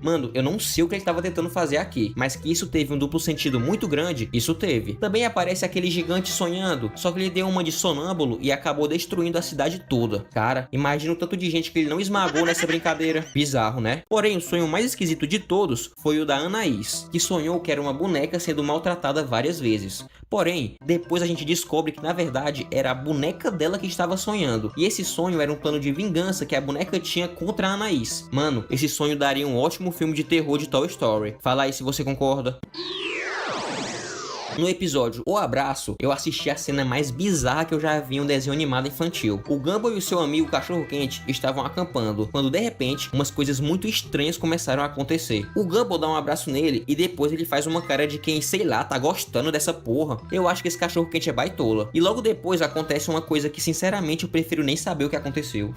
Mano, eu não sei o que ele estava tentando fazer aqui, mas que isso teve um duplo sentido muito grande, isso teve. Também aparece aquele gigante sonhando, só que ele deu uma de sonâmbulo e acabou destruindo a cidade toda. Cara, imagina o tanto de gente que ele não esmagou nessa brincadeira. Bizarro, né? Porém, o sonho mais esquisito de todos foi o da Anaís, que sonhou que era uma boneca sendo maltratada várias vezes. Porém, depois a gente descobre que na verdade era a boneca dela que estava sonhando, e esse sonho era um plano de vingança que a boneca tinha contra a Anaís. Mano, esse sonho daria um ótimo filme de terror de Toy Story. Fala aí se você concorda. No episódio O Abraço, eu assisti a cena mais bizarra que eu já vi em um desenho animado infantil. O Gumball e o seu amigo Cachorro Quente estavam acampando, quando de repente, umas coisas muito estranhas começaram a acontecer. O Gumball dá um abraço nele e depois ele faz uma cara de quem, sei lá, tá gostando dessa porra. Eu acho que esse Cachorro Quente é baitola. E logo depois acontece uma coisa que sinceramente eu prefiro nem saber o que aconteceu.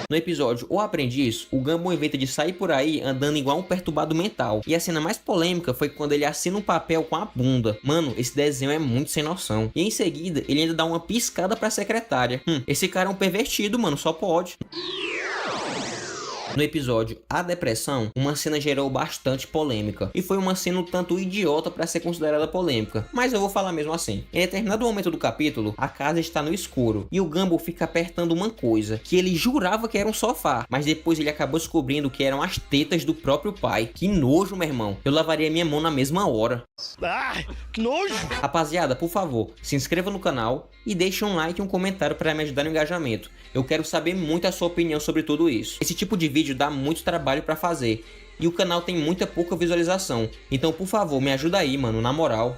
No episódio O Aprendiz, o Gumball inventa de sair por aí andando igual um perturbado mental. E a cena mais polêmica foi quando ele assina um papel com a bunda. Mano, esse desenho é muito sem noção. E em seguida, ele ainda dá uma piscada pra secretária. Esse cara é um pervertido, mano, só pode. No episódio A Depressão, uma cena gerou bastante polêmica, e foi uma cena um tanto idiota para ser considerada polêmica, mas eu vou falar mesmo assim. Em determinado momento do capítulo, a casa está no escuro, e o Gumball fica apertando uma coisa, que ele jurava que era um sofá, mas depois ele acabou descobrindo que eram as tetas do próprio pai. Que nojo, meu irmão. Eu lavaria minha mão na mesma hora. Ah, que nojo! Rapaziada, por favor, se inscreva no canal e deixe um like e um comentário para me ajudar no engajamento. Eu quero saber muito a sua opinião sobre tudo isso. Esse tipo de vídeo dá muito trabalho para fazer e o canal tem muita pouca visualização. Então, por favor, me ajuda aí, mano, na moral.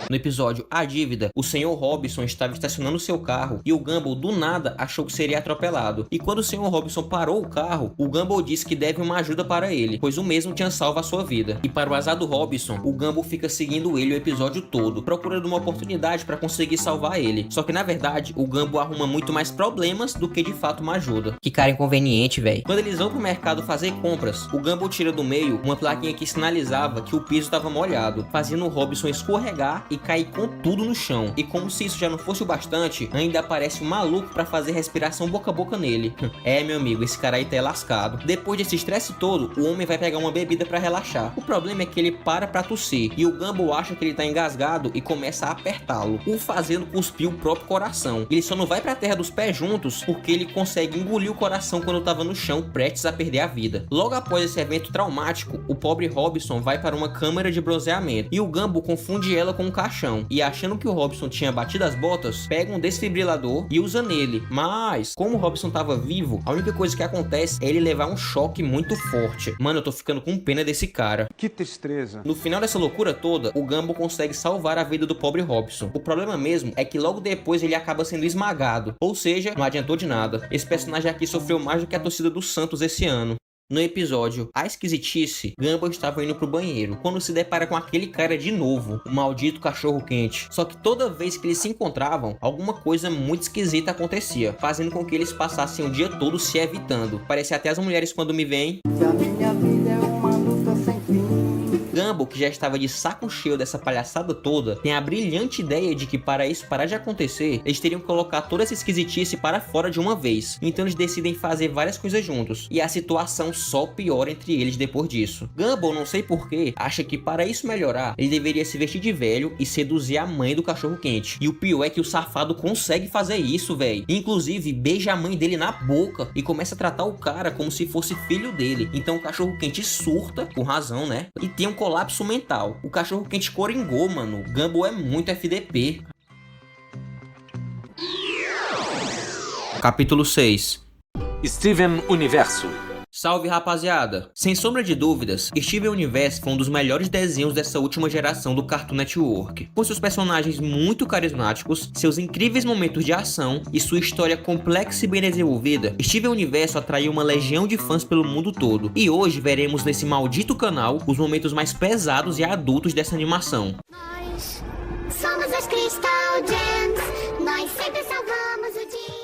No episódio A Dívida, o Sr. Robinson estava estacionando seu carro e o Gumball do nada achou que seria atropelado. E quando o Sr. Robinson parou o carro, o Gumball disse que deve uma ajuda para ele, pois o mesmo tinha salvo a sua vida. E para o azar do Robinson, o Gumball fica seguindo ele o episódio todo, procurando uma oportunidade para conseguir salvar ele. Só que na verdade, o Gumball arruma muito mais problemas do que de fato uma ajuda. Que cara inconveniente, velho. Quando eles vão pro mercado fazer compras, o Gumball tira do meio uma plaquinha que sinalizava que o piso estava molhado, fazendo o Robinson escorregar e cair com tudo no chão. E como se isso já não fosse o bastante, ainda aparece um maluco para fazer respiração boca a boca nele. É, meu amigo, esse cara aí tá lascado. Depois desse estresse todo, o homem vai pegar uma bebida para relaxar. O problema é que ele para pra tossir e o Gumball acha que ele tá engasgado e começa a apertá-lo, o fazendo cuspir o próprio coração. Ele só não vai pra terra dos pés juntos porque ele consegue engolir o coração quando tava no chão, prestes a perder a vida. Logo após esse evento traumático, o pobre Robinson vai para uma câmara de bronzeamento e o Gumball confunde ela com um caixão e, achando que o Robinson tinha batido as botas, pega um desfibrilador e usa nele. Mas, como o Robinson tava vivo, a única coisa que acontece é ele levar um choque muito forte. Mano, eu tô ficando com pena desse cara. Que tristeza. No final dessa loucura toda, o Gumball consegue salvar a vida do pobre Robinson. O problema mesmo é que logo depois ele acaba sendo esmagado. Ou seja, não adiantou de nada. Esse personagem aqui sofreu mais do que a torcida do Santos esse ano. No episódio A Esquisitice, Gumball estava indo pro banheiro, quando se depara com aquele cara de novo, o maldito cachorro quente. Só que toda vez que eles se encontravam, alguma coisa muito esquisita acontecia, fazendo com que eles passassem o dia todo se evitando. Parece até as mulheres quando me veem. Gumball, que já estava de saco cheio dessa palhaçada toda, tem a brilhante ideia de que para isso parar de acontecer, eles teriam que colocar toda essa esquisitice para fora de uma vez. Então eles decidem fazer várias coisas juntos, e a situação só piora entre eles depois disso. Gumball, não sei porquê, acha que para isso melhorar, ele deveria se vestir de velho e seduzir a mãe do cachorro quente. E o pior é que o safado consegue fazer isso, velho. Inclusive, beija a mãe dele na boca e começa a tratar o cara como se fosse filho dele. Então o cachorro quente surta, com razão, né? E tem um colapso mental. O cachorro quente coringou, mano. Gumball é muito FDP. Capítulo 6. Steven Universo. Salve, rapaziada! Sem sombra de dúvidas, Steven Universe foi um dos melhores desenhos dessa última geração do Cartoon Network. Com seus personagens muito carismáticos, seus incríveis momentos de ação e sua história complexa e bem desenvolvida, Steven Universe atraiu uma legião de fãs pelo mundo todo. E hoje veremos nesse maldito canal os momentos mais pesados e adultos dessa animação. Nós somos as Crystal Gems, nós sempre salvamos o dia.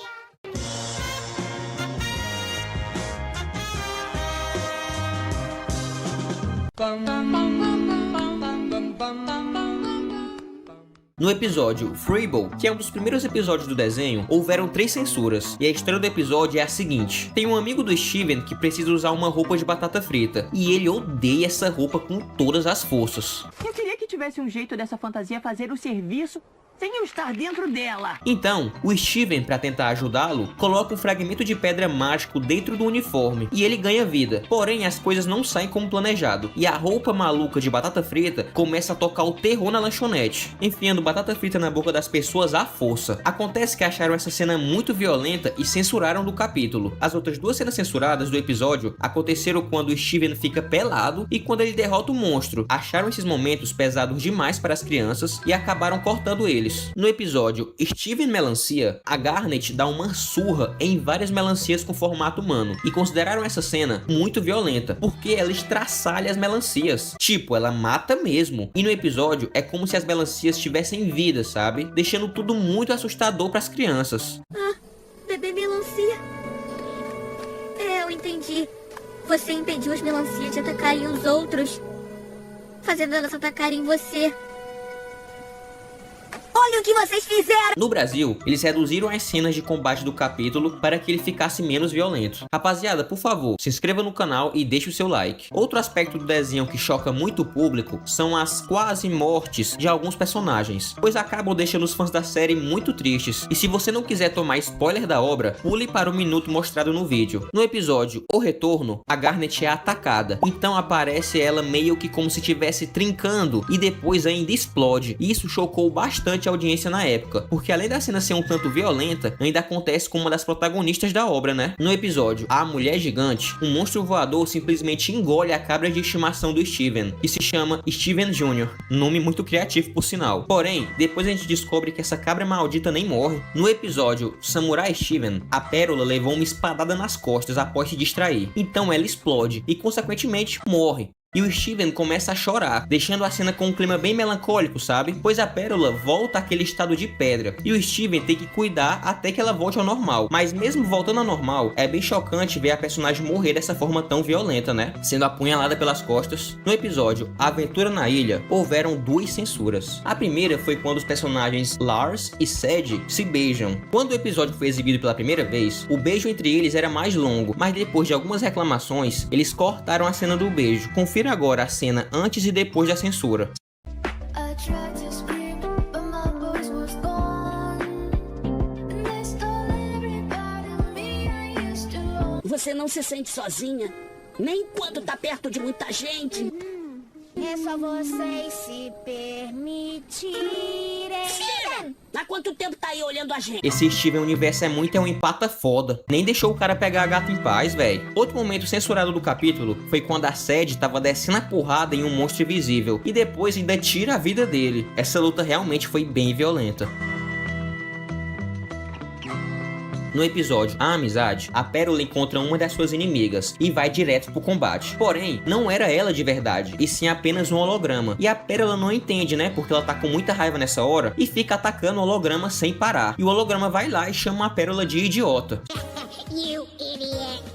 No episódio Freeball, que é um dos primeiros episódios do desenho, houveram 3 censuras, e a história do episódio é a seguinte: tem um amigo do Steven que precisa usar uma roupa de batata frita, e ele odeia essa roupa com todas as forças. Eu queria que tivesse um jeito dessa fantasia fazer o serviço sem eu estar dentro dela. Então, o Steven, para tentar ajudá-lo, coloca um fragmento de pedra mágico dentro do uniforme e ele ganha vida. Porém, as coisas não saem como planejado e a roupa maluca de batata frita começa a tocar o terror na lanchonete, enfiando batata frita na boca das pessoas à força. Acontece que acharam essa cena muito violenta e censuraram do capítulo. As outras 2 cenas censuradas do episódio aconteceram quando o Steven fica pelado e quando ele derrota o monstro. Acharam esses momentos pesados demais para as crianças e acabaram cortando eles. No episódio Steven Melancia, a Garnet dá uma surra em várias melancias com formato humano e consideraram essa cena muito violenta porque ela estraçalha as melancias. Tipo, ela mata mesmo. E no episódio é como se as melancias tivessem vida, sabe? Deixando tudo muito assustador para as crianças. Ah, bebê melancia. Eu entendi. Você impediu as melancias de atacarem os outros, fazendo elas atacarem você. Olha o que vocês fizeram! No Brasil, eles reduziram as cenas de combate do capítulo para que ele ficasse menos violento. Rapaziada, por favor, se inscreva no canal e deixe o seu like. Outro aspecto do desenho que choca muito o público são as quase mortes de alguns personagens, pois acabam deixando os fãs da série muito tristes. E se você não quiser tomar spoiler da obra, pule para o minuto mostrado no vídeo. No episódio O Retorno, a Garnet é atacada, então aparece ela meio que como se estivesse trincando e depois ainda explode. Isso chocou bastante a audiência na época, porque além da cena ser um tanto violenta, ainda acontece com uma das protagonistas da obra, né? No episódio A Mulher Gigante, um monstro voador simplesmente engole a cabra de estimação do Steven, que se chama Steven Jr., nome muito criativo por sinal. Porém, depois a gente descobre que essa cabra maldita nem morre. No episódio Samurai Steven, a Pérola levou uma espadada nas costas após se distrair, então ela explode e consequentemente morre. E o Steven começa a chorar, deixando a cena com um clima bem melancólico, sabe? Pois a Pérola volta àquele estado de pedra, e o Steven tem que cuidar até que ela volte ao normal. Mas mesmo voltando ao normal, é bem chocante ver a personagem morrer dessa forma tão violenta, né? Sendo apunhalada pelas costas. No episódio A Aventura na Ilha, houveram 2 censuras. A primeira foi quando os personagens Lars e Sadie se beijam. Quando o episódio foi exibido pela primeira vez, o beijo entre eles era mais longo, mas depois de algumas reclamações, eles cortaram a cena do beijo. Confira agora a cena antes e depois da censura. Você não se sente sozinha? Nem quando tá perto de muita gente? É só vocês se permitirem. Steven! Há quanto tempo tá aí olhando a gente? Esse Steven Universo é um empata foda. Nem deixou o cara pegar a gata em paz, velho. Outro momento censurado do capítulo foi quando a Sadie tava descendo a porrada em um monstro invisível e depois ainda tira a vida dele. Essa luta realmente foi bem violenta. No episódio A Amizade, a Pérola encontra uma das suas inimigas e vai direto pro combate. Porém, não era ela de verdade, e sim apenas um holograma. E a Pérola não entende, né? Porque ela tá com muita raiva nessa hora e fica atacando o holograma sem parar. E o holograma vai lá e chama a Pérola de idiota.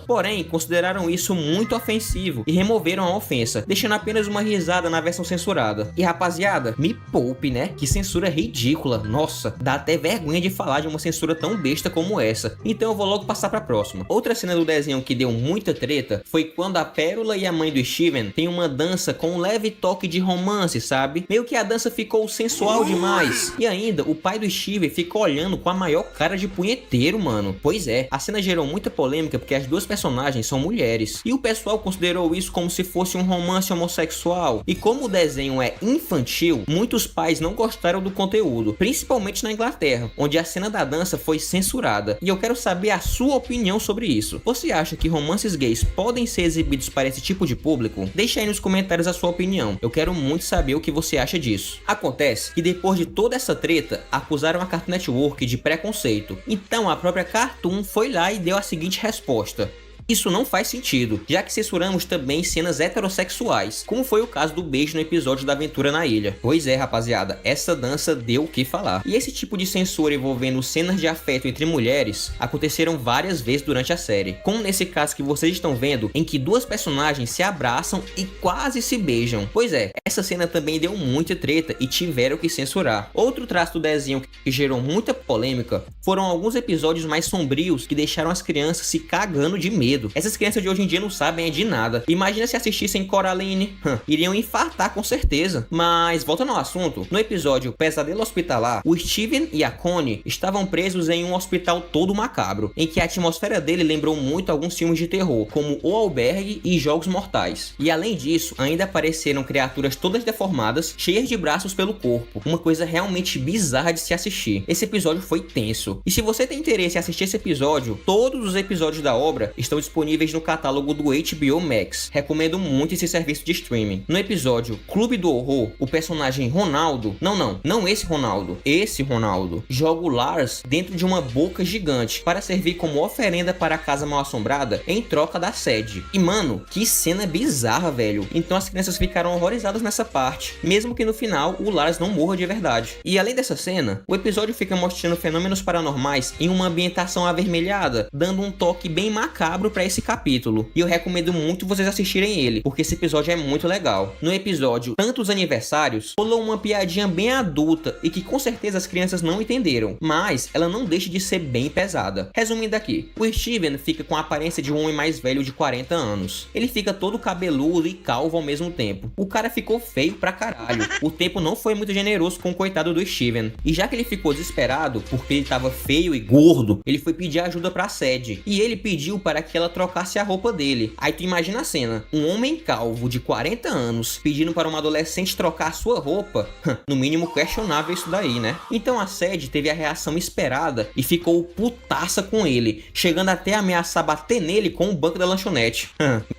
Porém, consideraram isso muito ofensivo e removeram a ofensa, deixando apenas uma risada na versão censurada. E rapaziada, me poupe, né? Que censura ridícula. Nossa, dá até vergonha de falar de uma censura tão besta como essa. Então eu vou logo passar pra próxima. Outra cena do desenho que deu muita treta foi quando a Pérola e a mãe do Steven tem uma dança com um leve toque de romance, sabe? Meio que a dança ficou sensual demais. E ainda, o pai do Steven ficou olhando com a maior cara de punheteiro, mano. Pois é, a cena gerou muita polêmica porque as duas personagens são mulheres, e o pessoal considerou isso como se fosse um romance homossexual. E como o desenho é infantil, muitos pais não gostaram do conteúdo, principalmente na Inglaterra, onde a cena da dança foi censurada. E eu quero saber a sua opinião sobre isso. Você acha que romances gays podem ser exibidos para esse tipo de público? Deixa aí nos comentários a sua opinião, eu quero muito saber o que você acha disso. Acontece que depois de toda essa treta, acusaram a Cartoon Network de preconceito. Então a própria Cartoon foi lá e deu a seguinte resposta: isso não faz sentido, já que censuramos também cenas heterossexuais, como foi o caso do beijo no episódio da Aventura na Ilha. Pois é, rapaziada, essa dança deu o que falar. E esse tipo de censura envolvendo cenas de afeto entre mulheres aconteceram várias vezes durante a série, como nesse caso que vocês estão vendo, em que duas personagens se abraçam e quase se beijam. Pois é, essa cena também deu muita treta e tiveram que censurar. Outro traço do desenho que gerou muita polêmica foram alguns episódios mais sombrios que deixaram as crianças se cagando de medo. Essas crianças de hoje em dia não sabem de nada. Imagina se assistissem Coraline. Iriam infartar com certeza. Mas voltando ao assunto, no episódio Pesadelo Hospitalar, o Steven e a Connie estavam presos em um hospital todo macabro, em que a atmosfera dele lembrou muito alguns filmes de terror, como O Albergue e Jogos Mortais. E além disso, ainda apareceram criaturas todas deformadas, cheias de braços pelo corpo. Uma coisa realmente bizarra de se assistir. Esse episódio foi tenso. E se você tem interesse em assistir esse episódio, todos os episódios da obra estão disponíveis no catálogo do HBO Max. Recomendo muito esse serviço de streaming. No episódio Clube do Horror, o personagem Ronaldo, não esse Ronaldo, joga o Lars dentro de uma boca gigante para servir como oferenda para a casa mal assombrada em troca da Sadie. E mano, que cena bizarra, velho. Então as crianças ficaram horrorizadas nessa parte, mesmo que no final o Lars não morra de verdade. E além dessa cena, o episódio fica mostrando fenômenos paranormais em uma ambientação avermelhada, dando um toque bem macabro para esse capítulo, e eu recomendo muito vocês assistirem ele, porque esse episódio é muito legal. No episódio Tantos Aniversários, rolou uma piadinha bem adulta e que com certeza as crianças não entenderam, mas ela não deixa de ser bem pesada. Resumindo aqui, o Steven fica com a aparência de um homem mais velho de 40 anos. Ele fica todo cabeludo e calvo ao mesmo tempo. O cara ficou feio pra caralho. O tempo não foi muito generoso com o coitado do Steven, e já que ele ficou desesperado porque ele tava feio e gordo, ele foi pedir ajuda pra Sadie, e ele pediu para que ela ela trocasse a roupa dele. Aí tu imagina a cena, um homem calvo de 40 anos pedindo para uma adolescente trocar a sua roupa. No mínimo questionável isso daí, né? Então a Sadie teve a reação esperada e ficou putaça com ele, chegando até a ameaçar bater nele com o banco da lanchonete.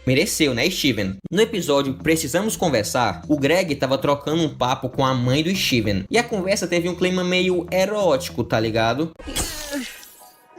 Mereceu, né, Steven? No episódio Precisamos Conversar, o Greg tava trocando um papo com a mãe do Steven, e a conversa teve um clima meio erótico, tá ligado?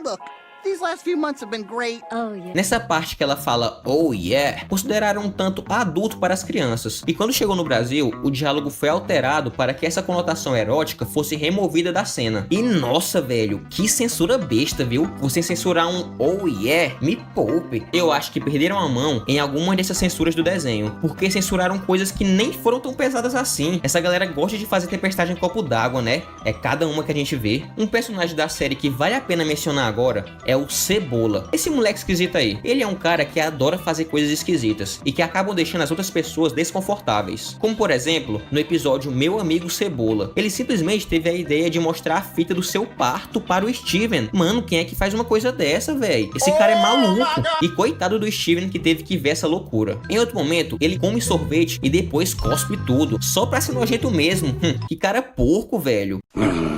Look, these last few months have been great. Oh, yeah. Nessa parte que ela fala "oh yeah", consideraram um tanto adulto para as crianças. E quando chegou no Brasil, o diálogo foi alterado para que essa conotação erótica fosse removida da cena. E nossa, velho, que censura besta, viu? Você censurar um "oh yeah", me poupe. Eu acho que perderam a mão em alguma dessas censuras do desenho, porque censuraram coisas que nem foram tão pesadas assim. Essa galera gosta de fazer tempestade em copo d'água, né? É cada uma que a gente vê. Um personagem da série que vale a pena mencionar agora é o Cebola. Esse moleque esquisito aí, ele é um cara que adora fazer coisas esquisitas e que acabam deixando as outras pessoas desconfortáveis. Como por exemplo, no episódio Meu Amigo Cebola. Ele simplesmente teve a ideia de mostrar a fita do seu parto para o Steven. Mano, quem é que faz uma coisa dessa, velho? Esse cara é maluco. E coitado do Steven que teve que ver essa loucura. Em outro momento, ele come sorvete e depois cospe tudo, só pra ser nojento mesmo. Que cara porco, velho.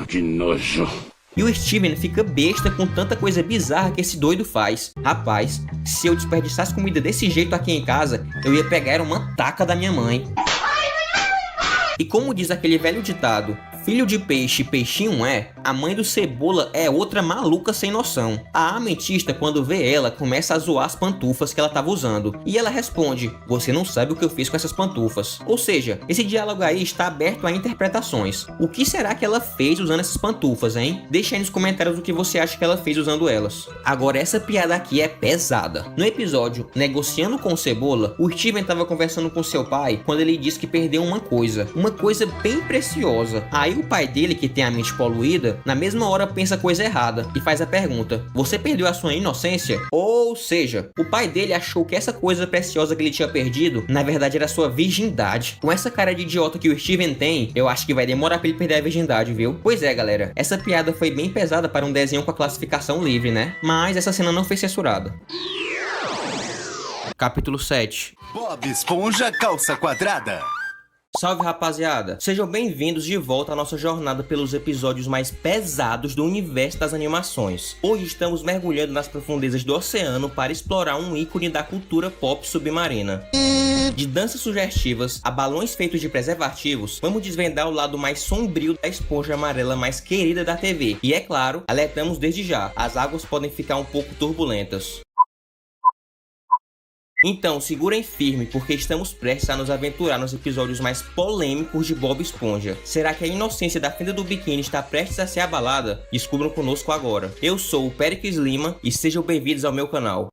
Que nojo. E o Steven fica besta com tanta coisa bizarra que esse doido faz. Rapaz, se eu desperdiçasse comida desse jeito aqui em casa, eu ia pegar uma taca da minha mãe. E como diz aquele velho ditado, filho de peixe, peixinho é, a mãe do Cebola é outra maluca sem noção. A ametista, quando vê ela, começa a zoar as pantufas que ela tava usando. E ela responde, você não sabe o que eu fiz com essas pantufas. Ou seja, esse diálogo aí está aberto a interpretações. O que será que ela fez usando essas pantufas, hein? Deixa aí nos comentários o que você acha que ela fez usando elas. Agora essa piada aqui é pesada. No episódio Negociando com o Cebola, o Steven tava conversando com seu pai quando ele disse que perdeu uma coisa bem preciosa. Aí o pai dele, que tem a mente poluída, na mesma hora pensa coisa errada e faz a pergunta, você perdeu a sua inocência? Ou seja, o pai dele achou que essa coisa preciosa que ele tinha perdido, na verdade era sua virgindade. Com essa cara de idiota que o Steven tem, eu acho que vai demorar pra ele perder a virgindade, viu? Pois é, galera, essa piada foi bem pesada para um desenho com a classificação livre, né? Mas essa cena não foi censurada. Capítulo 7. Bob Esponja Calça Quadrada. Salve, rapaziada! Sejam bem-vindos de volta à nossa jornada pelos episódios mais pesados do universo das animações. Hoje estamos mergulhando nas profundezas do oceano para explorar um ícone da cultura pop submarina. De danças sugestivas a balões feitos de preservativos, vamos desvendar o lado mais sombrio da esponja amarela mais querida da TV. E é claro, alertamos desde já, as águas podem ficar um pouco turbulentas. Então, segurem firme, porque estamos prestes a nos aventurar nos episódios mais polêmicos de Bob Esponja. Será que a inocência da fenda do biquíni está prestes a ser abalada? Descubram conosco agora. Eu sou o Péricles Lima e sejam bem-vindos ao meu canal.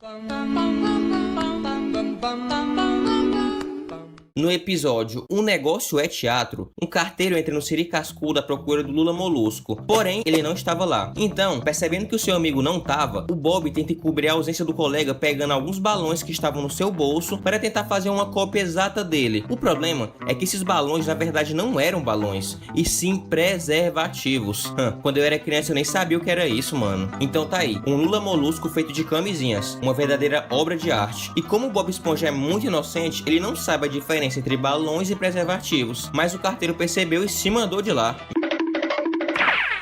No episódio Um Negócio é Teatro, um carteiro entra no Siri Cascudo à procura do Lula Molusco, porém ele não estava lá. Então, percebendo que o seu amigo não estava, o Bob tenta cobrir a ausência do colega pegando alguns balões que estavam no seu bolso para tentar fazer uma cópia exata dele. O problema é que esses balões na verdade não eram balões, e sim preservativos. Quando eu era criança eu nem sabia o que era isso, mano. Então tá aí, um Lula Molusco feito de camisinhas, uma verdadeira obra de arte. E como o Bob Esponja é muito inocente, ele não sabe a diferença entre balões e preservativos, mas o carteiro percebeu e se mandou de lá.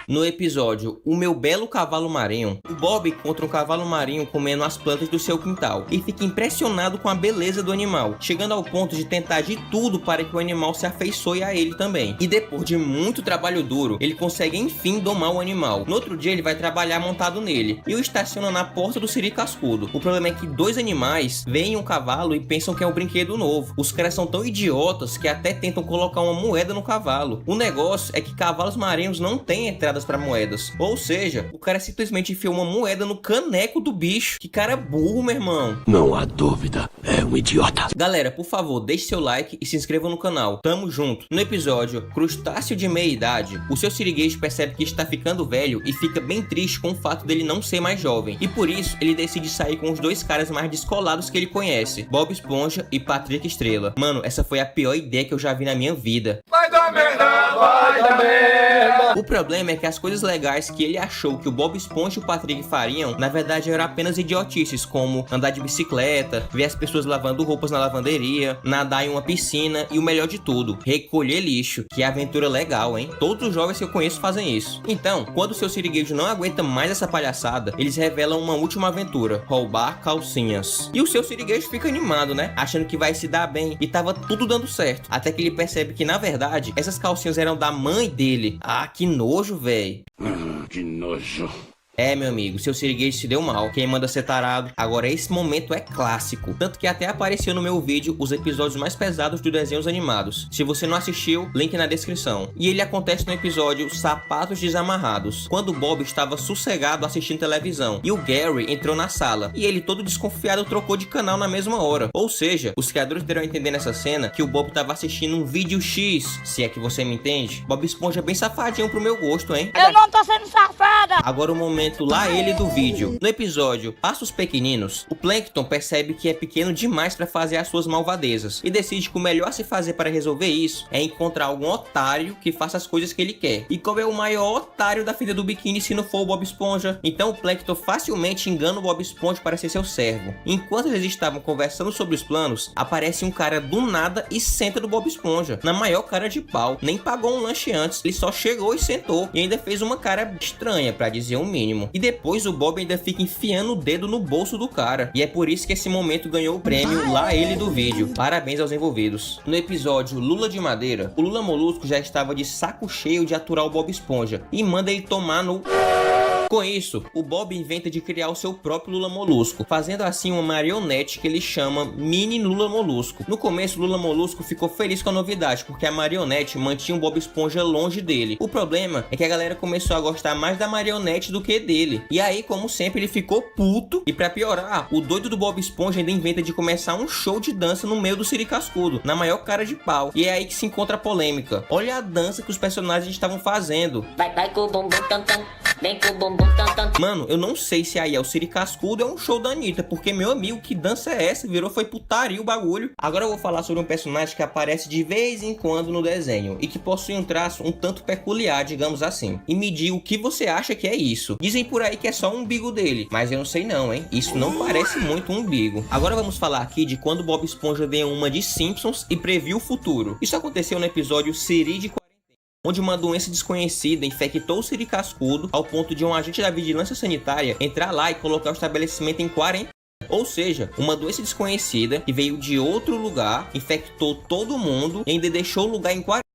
No episódio O Meu Belo Cavalo Marinho, o Bob encontra um cavalo marinho comendo as plantas do seu quintal e fica impressionado com a beleza do animal, chegando ao ponto de tentar de tudo para que o animal se afeiçoe a ele também. E depois de muito trabalho duro, ele consegue enfim domar o animal. No outro dia ele vai trabalhar montado nele e o estaciona na porta do Siri Cascudo. O problema é que dois animais veem um cavalo e pensam que é um brinquedo novo. Os caras são tão idiotas que até tentam colocar uma moeda no cavalo. O negócio é que cavalos marinhos não têm entrada para moedas, ou seja, o cara simplesmente enfiou uma moeda no caneco do bicho. Que cara burro, meu irmão. Não há dúvida, é um idiota. Galera, por favor, deixe seu like e se inscreva no canal. Tamo junto. No episódio Crustáceo de Meia Idade, o seu siriguejo percebe que está ficando velho e fica bem triste com o fato dele não ser mais jovem, e por isso ele decide sair com os dois caras mais descolados que ele conhece, Bob Esponja e Patrick Estrela. Mano, essa foi a pior ideia que eu já vi na minha vida. Vai dar merda, vai dar merda. O problema é que que as coisas legais que ele achou que o Bob Esponja e o Patrick fariam, na verdade eram apenas idiotices, como andar de bicicleta, ver as pessoas lavando roupas na lavanderia, nadar em uma piscina e o melhor de tudo, recolher lixo, que é aventura legal, hein? Todos os jovens que eu conheço fazem isso. Então, quando o seu siriguejo não aguenta mais essa palhaçada, eles revelam uma última aventura, roubar calcinhas. E o seu siriguejo fica animado, né? Achando que vai se dar bem, e tava tudo dando certo. Até que ele percebe que, na verdade, essas calcinhas eram da mãe dele. Ah, que nojo, véi. Que nojo. É, meu amigo, seu siriguejo se deu mal. Quem manda ser tarado? Agora, esse momento é clássico. Tanto que até apareceu no meu vídeo os episódios mais pesados dos desenhos animados. Se você não assistiu, link na descrição. E ele acontece no episódio Sapatos Desamarrados, quando o Bob estava sossegado assistindo televisão e o Gary entrou na sala. E ele, todo desconfiado, trocou de canal na mesma hora. Ou seja, os criadores terão a entender nessa cena que o Bob estava assistindo um vídeo X, se é que você me entende. Bob Esponja é bem safadinho pro meu gosto, hein? Eu não tô sendo safada! Agora o momento lá ele do vídeo. No episódio Passos Pequeninos, o Plankton percebe que é pequeno demais para fazer as suas malvadezas e decide que o melhor a se fazer para resolver isso é encontrar algum otário que faça as coisas que ele quer. E qual é o maior otário da fila do biquíni se não for o Bob Esponja? Então o Plankton facilmente engana o Bob Esponja para ser seu servo. Enquanto eles estavam conversando sobre os planos, aparece um cara do nada e senta do Bob Esponja, na maior cara de pau. Nem pagou um lanche antes, ele só chegou e sentou e ainda fez uma cara estranha, para dizer o mínimo. E depois o Bob ainda fica enfiando o dedo no bolso do cara. E é por isso que esse momento ganhou o prêmio lá ele do vídeo. Parabéns aos envolvidos. No episódio Lula de Madeira, o Lula Molusco já estava de saco cheio de aturar o Bob Esponja e manda ele tomar no... Com isso, o Bob inventa de criar o seu próprio Lula Molusco, fazendo assim uma marionete que ele chama Mini Lula Molusco. No começo, o Lula Molusco ficou feliz com a novidade, porque a marionete mantinha o Bob Esponja longe dele. O problema é que a galera começou a gostar mais da marionete do que dele. E aí, como sempre, ele ficou puto. E pra piorar, o doido do Bob Esponja ainda inventa de começar um show de dança no meio do siricascudo, na maior cara de pau. E é aí que se encontra a polêmica. Olha a dança que os personagens estavam fazendo. Vai com o bumbum tam tam, vem com o bumbum. Mano, eu não sei se aí é o Siricascudo ou é um show da Anitta, porque, meu amigo, que dança é essa? Virou foi putaria o bagulho. Agora eu vou falar sobre um personagem que aparece de vez em quando no desenho e que possui um traço um tanto peculiar, digamos assim. E me diga o que você acha que é isso. Dizem por aí que é só o umbigo dele, mas eu não sei não, hein? Isso não parece muito um umbigo. Agora vamos falar aqui de quando Bob Esponja ganhou uma de Simpsons e previu o futuro. Isso aconteceu no episódio Siri de onde uma doença desconhecida infectou o siricascudo ao ponto de um agente da vigilância sanitária entrar lá e colocar o estabelecimento em quarentena. Ou seja, uma doença desconhecida que veio de outro lugar, infectou todo mundo e ainda deixou o lugar em quarentena.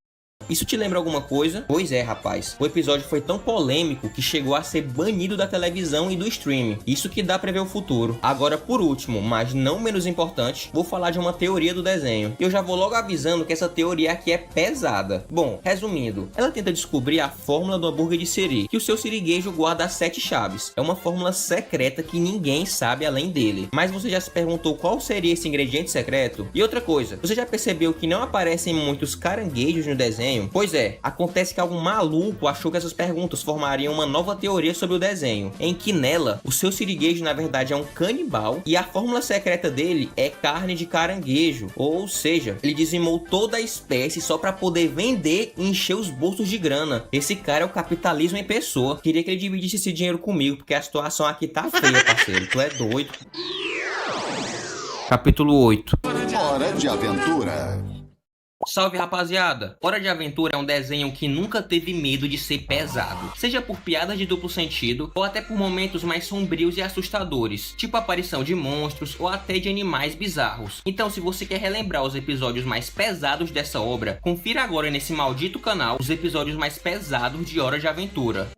Isso te lembra alguma coisa? Pois é, rapaz. O episódio foi tão polêmico que chegou a ser banido da televisão e do streaming. Isso que dá pra ver o futuro. Agora, por último, mas não menos importante, vou falar de uma teoria do desenho. E eu já vou logo avisando que essa teoria aqui é pesada. Bom, resumindo, ela tenta descobrir a fórmula do hambúrguer de Siri, que o seu siriguejo guarda as 7 chaves. É uma fórmula secreta que ninguém sabe além dele. Mas você já se perguntou qual seria esse ingrediente secreto? E outra coisa, você já percebeu que não aparecem muitos caranguejos no desenho? Pois é, acontece que algum maluco achou que essas perguntas formariam uma nova teoria sobre o desenho, em que nela, o seu siriguejo na verdade é um canibal e a fórmula secreta dele é carne de caranguejo, ou seja, ele dizimou toda a espécie só para poder vender e encher os bolsos de grana. Esse cara é o capitalismo em pessoa. Queria que ele dividisse esse dinheiro comigo, porque a situação aqui tá feia, parceiro, tu é doido. Capítulo 8. Hora de aventura. Salve, rapaziada! Hora de Aventura é um desenho que nunca teve medo de ser pesado, seja por piadas de duplo sentido ou até por momentos mais sombrios e assustadores, tipo a aparição de monstros ou até de animais bizarros. Então, se você quer relembrar os episódios mais pesados dessa obra, confira agora nesse maldito canal os episódios mais pesados de Hora de Aventura.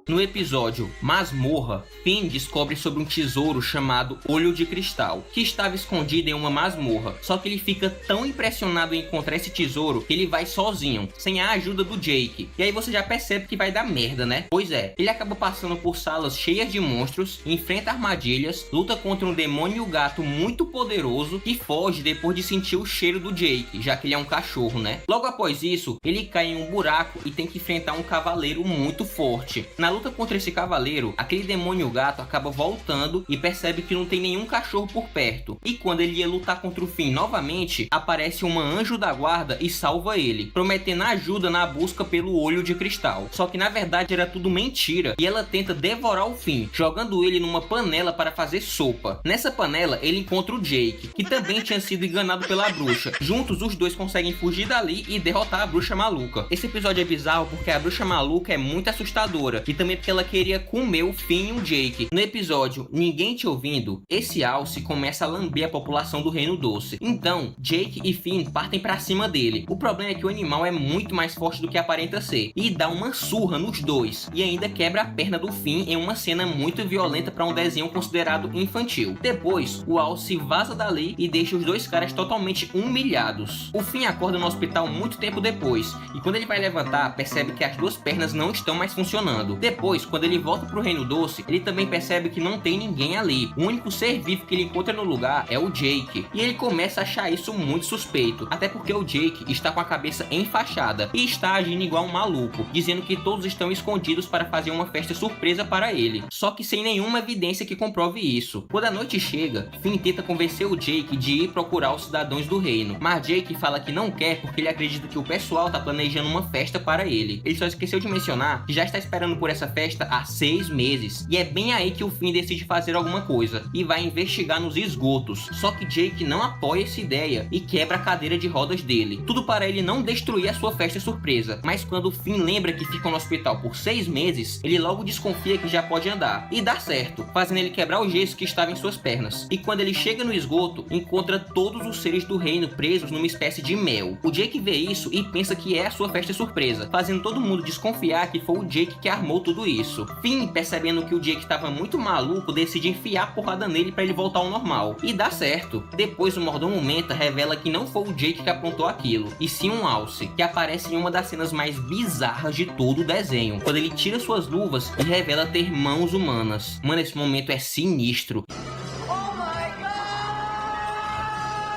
No episódio Masmorra, Finn descobre sobre um tesouro chamado Olho de Cristal, que estava escondido em uma masmorra. Só que ele fica tão impressionado em encontrar esse tesouro que ele vai sozinho, sem a ajuda do Jake. E aí você já percebe que vai dar merda, né? Pois é, ele acaba passando por salas cheias de monstros, enfrenta armadilhas, luta contra um demônio gato muito poderoso e foge depois de sentir o cheiro do Jake, já que ele é um cachorro, né? Logo após isso, ele cai em um buraco e tem que enfrentar um cavaleiro muito forte. Na luta luta contra esse cavaleiro, aquele demônio gato acaba voltando e percebe que não tem nenhum cachorro por perto. E quando ele ia lutar contra o Finn novamente, aparece uma anjo da guarda e salva ele, prometendo ajuda na busca pelo olho de cristal. Só que na verdade era tudo mentira e ela tenta devorar o Finn, jogando ele numa panela para fazer sopa. Nessa panela ele encontra o Jake, que também tinha sido enganado pela bruxa. Juntos os dois conseguem fugir dali e derrotar a bruxa maluca. Esse episódio é bizarro porque a bruxa maluca é muito assustadora e também porque ela queria comer o Finn e o Jake. No episódio Ninguém Te Ouvindo, esse alce começa a lamber a população do Reino Doce. Então Jake e Finn partem pra cima dele. O problema é que o animal é muito mais forte do que aparenta ser e dá uma surra nos dois e ainda quebra a perna do Finn em uma cena muito violenta para um desenho considerado infantil. Depois o alce vaza dali e deixa os dois caras totalmente humilhados. O Finn acorda no hospital muito tempo depois e quando ele vai levantar percebe que as duas pernas não estão mais funcionando. Depois, quando ele volta pro Reino Doce, ele também percebe que não tem ninguém ali. O único ser vivo que ele encontra no lugar é o Jake e ele começa a achar isso muito suspeito, até porque o Jake está com a cabeça enfaixada e está agindo igual um maluco, dizendo que todos estão escondidos para fazer uma festa surpresa para ele, só que sem nenhuma evidência que comprove isso. Quando a noite chega, Finn tenta convencer o Jake de ir procurar os cidadãos do reino, mas Jake fala que não quer porque ele acredita que o pessoal está planejando uma festa para ele. Ele só esqueceu de mencionar que já está esperando por essa festa há 6 meses, e é bem aí que o Finn decide fazer alguma coisa e vai investigar nos esgotos. Só que Jake não apoia essa ideia e quebra a cadeira de rodas dele, tudo para ele não destruir a sua festa surpresa. Mas quando o Finn lembra que fica no hospital por 6 meses, ele logo desconfia que já pode andar, e dá certo, fazendo ele quebrar o gesso que estava em suas pernas. E quando ele chega no esgoto, encontra todos os seres do reino presos numa espécie de mel. O Jake vê isso e pensa que é a sua festa surpresa, fazendo todo mundo desconfiar que foi o Jake que armou tudo isso. Finn, percebendo que o Jake estava muito maluco, decide enfiar a porrada nele para ele voltar ao normal, e dá certo. Depois o mordomo Menta revela que não foi o Jake que aprontou aquilo, e sim um alce, que aparece em uma das cenas mais bizarras de todo o desenho, quando ele tira suas luvas e revela ter mãos humanas. Mano, esse momento é sinistro.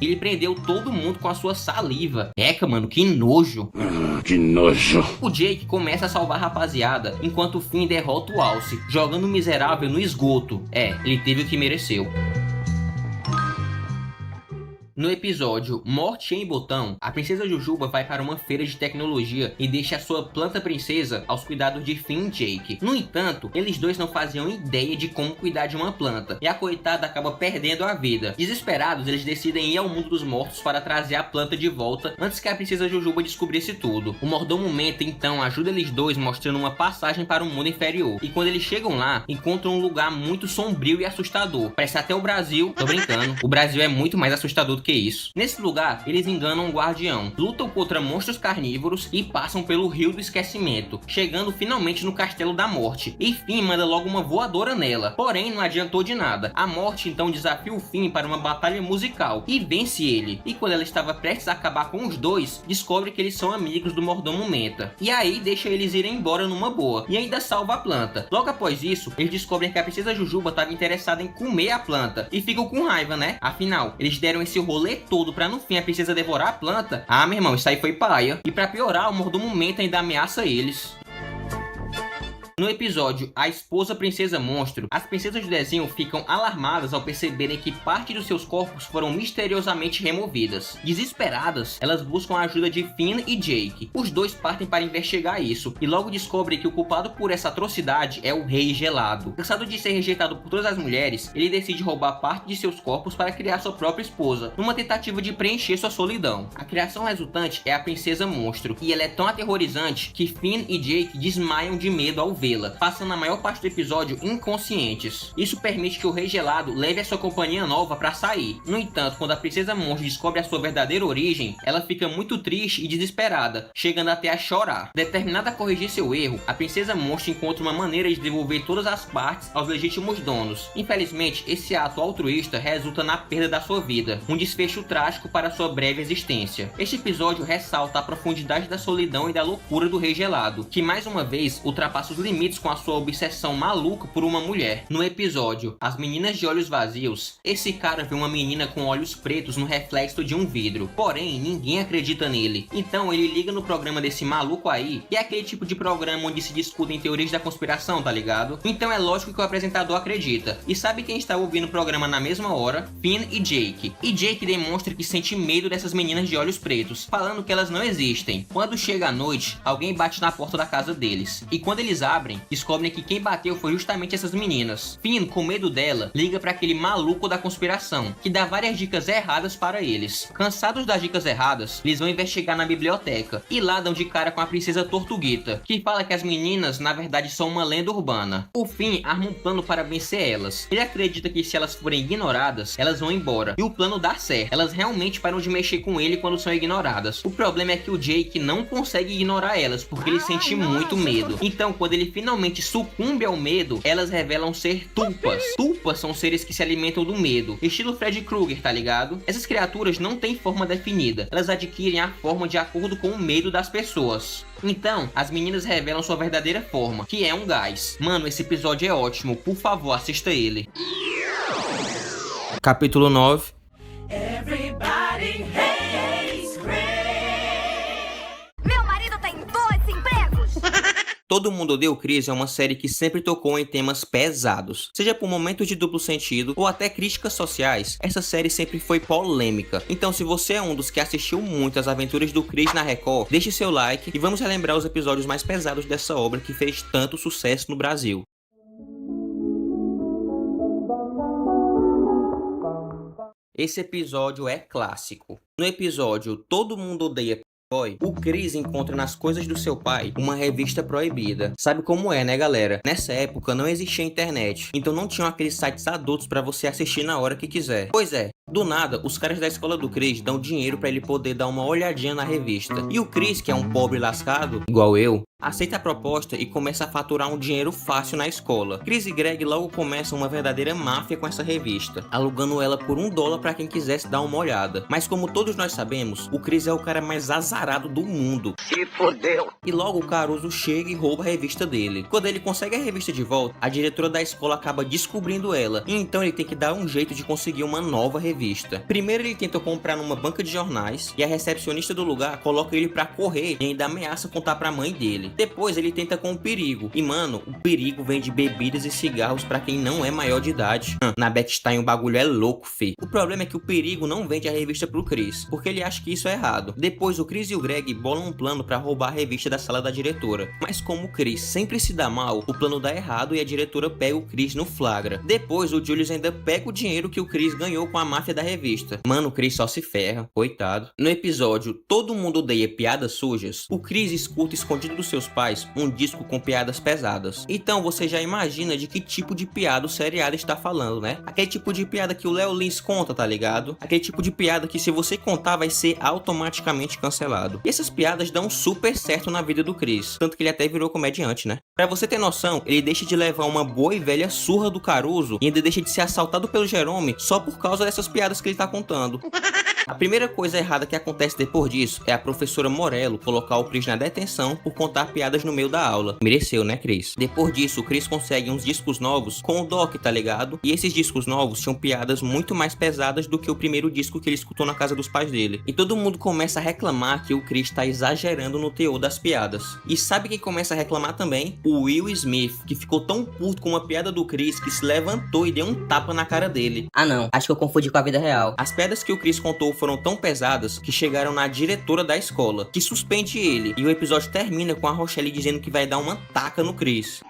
Ele prendeu todo mundo com a sua saliva. Eca, mano, que nojo. Que nojo. O Jake começa a salvar a rapaziada, enquanto o Finn derrota o alce, jogando o miserável no esgoto. Ele teve o que mereceu. No episódio Morte em Botão, a princesa Jujuba vai para uma feira de tecnologia e deixa a sua planta princesa aos cuidados de Finn e Jake. No entanto, eles dois não faziam ideia de como cuidar de uma planta, e a coitada acaba perdendo a vida. Desesperados, eles decidem ir ao mundo dos mortos para trazer a planta de volta antes que a princesa Jujuba descobrisse tudo. O mordomo Menta então ajuda eles dois mostrando uma passagem para o mundo inferior, e quando eles chegam lá, encontram um lugar muito sombrio e assustador. Parece até o Brasil. Tô brincando, o Brasil é muito mais assustador do que isso. Nesse lugar, eles enganam um guardião, lutam contra monstros carnívoros e passam pelo Rio do Esquecimento, chegando finalmente no Castelo da Morte, e Finn manda logo uma voadora nela, porém não adiantou de nada. A Morte então desafia o Finn para uma batalha musical e vence ele, e quando ela estava prestes a acabar com os dois, descobre que eles são amigos do mordomo Menta, e aí deixa eles irem embora numa boa, e ainda salva a planta. Logo após isso, eles descobrem que a princesa Jujuba estava interessada em comer a planta, e ficam com raiva, né? Afinal, eles deram esse rolê todo pra no fim a princesa devorar a planta. Ah, meu irmão, isso aí foi paia. E pra piorar, o mordomo Menta ainda ameaça eles. No episódio A Esposa Princesa Monstro, as princesas do desenho ficam alarmadas ao perceberem que parte dos seus corpos foram misteriosamente removidas. Desesperadas, elas buscam a ajuda de Finn e Jake. Os dois partem para investigar isso e logo descobrem que o culpado por essa atrocidade é o Rei Gelado. Cansado de ser rejeitado por todas as mulheres, ele decide roubar parte de seus corpos para criar sua própria esposa, numa tentativa de preencher sua solidão. A criação resultante é a Princesa Monstro, e ela é tão aterrorizante que Finn e Jake desmaiam de medo ao vê-la, passando a maior parte do episódio inconscientes. Isso permite que o Rei Gelado leve a sua companhia nova para sair. No entanto, quando a Princesa Monstro descobre a sua verdadeira origem, ela fica muito triste e desesperada, chegando até a chorar. Determinada a corrigir seu erro, a Princesa Monstro encontra uma maneira de devolver todas as partes aos legítimos donos. Infelizmente, esse ato altruísta resulta na perda da sua vida, um desfecho trágico para sua breve existência. Este episódio ressalta a profundidade da solidão e da loucura do Rei Gelado, que mais uma vez ultrapassa os limites limites com a sua obsessão maluca por uma mulher. No episódio As Meninas de Olhos Vazios, esse cara vê uma menina com olhos pretos no reflexo de um vidro, porém ninguém acredita nele. Então ele liga no programa desse maluco aí, que é aquele tipo de programa onde se discutem teorias da conspiração, tá ligado? Então é lógico que o apresentador acredita. E sabe quem está ouvindo o programa na mesma hora? Finn e Jake. E Jake demonstra que sente medo dessas meninas de olhos pretos, falando que elas não existem. Quando chega a noite, alguém bate na porta da casa deles. E quando eles abrem, descobrem que quem bateu foi justamente essas meninas. Finn, com medo dela, liga para aquele maluco da conspiração, que dá várias dicas erradas para eles. Cansados das dicas erradas, eles vão investigar na biblioteca. E lá dão de cara com a princesa Tortuguita, que fala que as meninas na verdade são uma lenda urbana. O Finn arma um plano para vencer elas. Ele acredita que se elas forem ignoradas, elas vão embora. E o plano dá certo. Elas realmente param de mexer com ele quando são ignoradas. O problema é que o Jake não consegue ignorar elas, porque ele sente muito medo. Então, quando ele finalmente sucumbe ao medo, elas revelam ser tulpas. Tulpas são seres que se alimentam do medo, estilo Freddy Krueger, tá ligado? Essas criaturas não têm forma definida. Elas adquirem a forma de acordo com o medo das pessoas. Então, as meninas revelam sua verdadeira forma, que é um gás. Mano, esse episódio é ótimo. Por favor, assista ele. Capítulo 9. Everybody hates Chris. Meu marido tem 2 empregos. Todo Mundo Odeia o Chris é uma série que sempre tocou em temas pesados. Seja por momentos de duplo sentido ou até críticas sociais, essa série sempre foi polêmica. Então se você é um dos que assistiu muito as aventuras do Chris na Record, deixe seu like e vamos relembrar os episódios mais pesados dessa obra que fez tanto sucesso no Brasil. Esse episódio é clássico. No episódio Todo Mundo Odeia o Chris encontra nas coisas do seu pai uma revista proibida. Sabe como é, né, galera? Nessa época não existia internet, então não tinham aqueles sites adultos pra você assistir na hora que quiser. Pois é, do nada, os caras da escola do Chris dão dinheiro pra ele poder dar uma olhadinha na revista. E o Chris, que é um pobre lascado, igual eu, aceita a proposta e começa a faturar um dinheiro fácil na escola. Chris e Greg logo começam uma verdadeira máfia com essa revista, alugando ela por $1 pra quem quisesse dar uma olhada. Mas como todos nós sabemos, o Chris é o cara mais azarado do mundo. Se fodeu! E logo o Caruso chega e rouba a revista dele. Quando ele consegue a revista de volta, a diretora da escola acaba descobrindo ela, e então ele tem que dar um jeito de conseguir uma nova revista. Primeiro ele tenta comprar numa banca de jornais, e a recepcionista do lugar coloca ele pra correr e ainda ameaça contar pra mãe dele. Depois ele tenta com o Perigo, e mano, o Perigo vende bebidas e cigarros pra quem não é maior de idade. Na Bechstein o bagulho é louco, fi. O problema é que o Perigo não vende a revista pro Chris, porque ele acha que isso é errado. Depois o Chris e o Greg bolam um plano pra roubar a revista da sala da diretora. Mas como o Chris sempre se dá mal, o plano dá errado e a diretora pega o Chris no flagra. Depois o Julius ainda pega o dinheiro que o Chris ganhou com a máfia da revista. Mano, o Chris só se ferra, coitado. No episódio Todo Mundo Odeia Piadas Sujas, o Chris escuta escondido dos seus pais um disco com piadas pesadas. Então você já imagina de que tipo de piada o seriado está falando, né? Aquele tipo de piada que o Léo Lins conta, tá ligado? Aquele tipo de piada que se você contar vai ser automaticamente cancelado. E essas piadas dão super certo na vida do Chris, tanto que ele até virou comediante, né? Pra você ter noção, ele deixa de levar uma boa e velha surra do Caruso e ainda deixa de ser assaltado pelo Jerome só por causa dessas piadas que ele tá contando. A primeira coisa errada que acontece depois disso é a professora Morello colocar o Chris na detenção por contar piadas no meio da aula. Mereceu, né, Chris? Depois disso, o Chris consegue uns discos novos com o Doc, tá ligado? E esses discos novos tinham piadas muito mais pesadas do que o primeiro disco que ele escutou na casa dos pais dele. E todo mundo começa a reclamar que o Chris tá exagerando no teor das piadas. E sabe quem começa a reclamar também? O Will Smith, que ficou tão puto com uma piada do Chris que se levantou e deu um tapa na cara dele. Ah não, acho que eu confundi com a vida real. As piadas que o Chris contou foram tão pesadas que chegaram na diretora da escola, que suspende ele, e o episódio termina com a Rochelle dizendo que vai dar uma taca no Chris.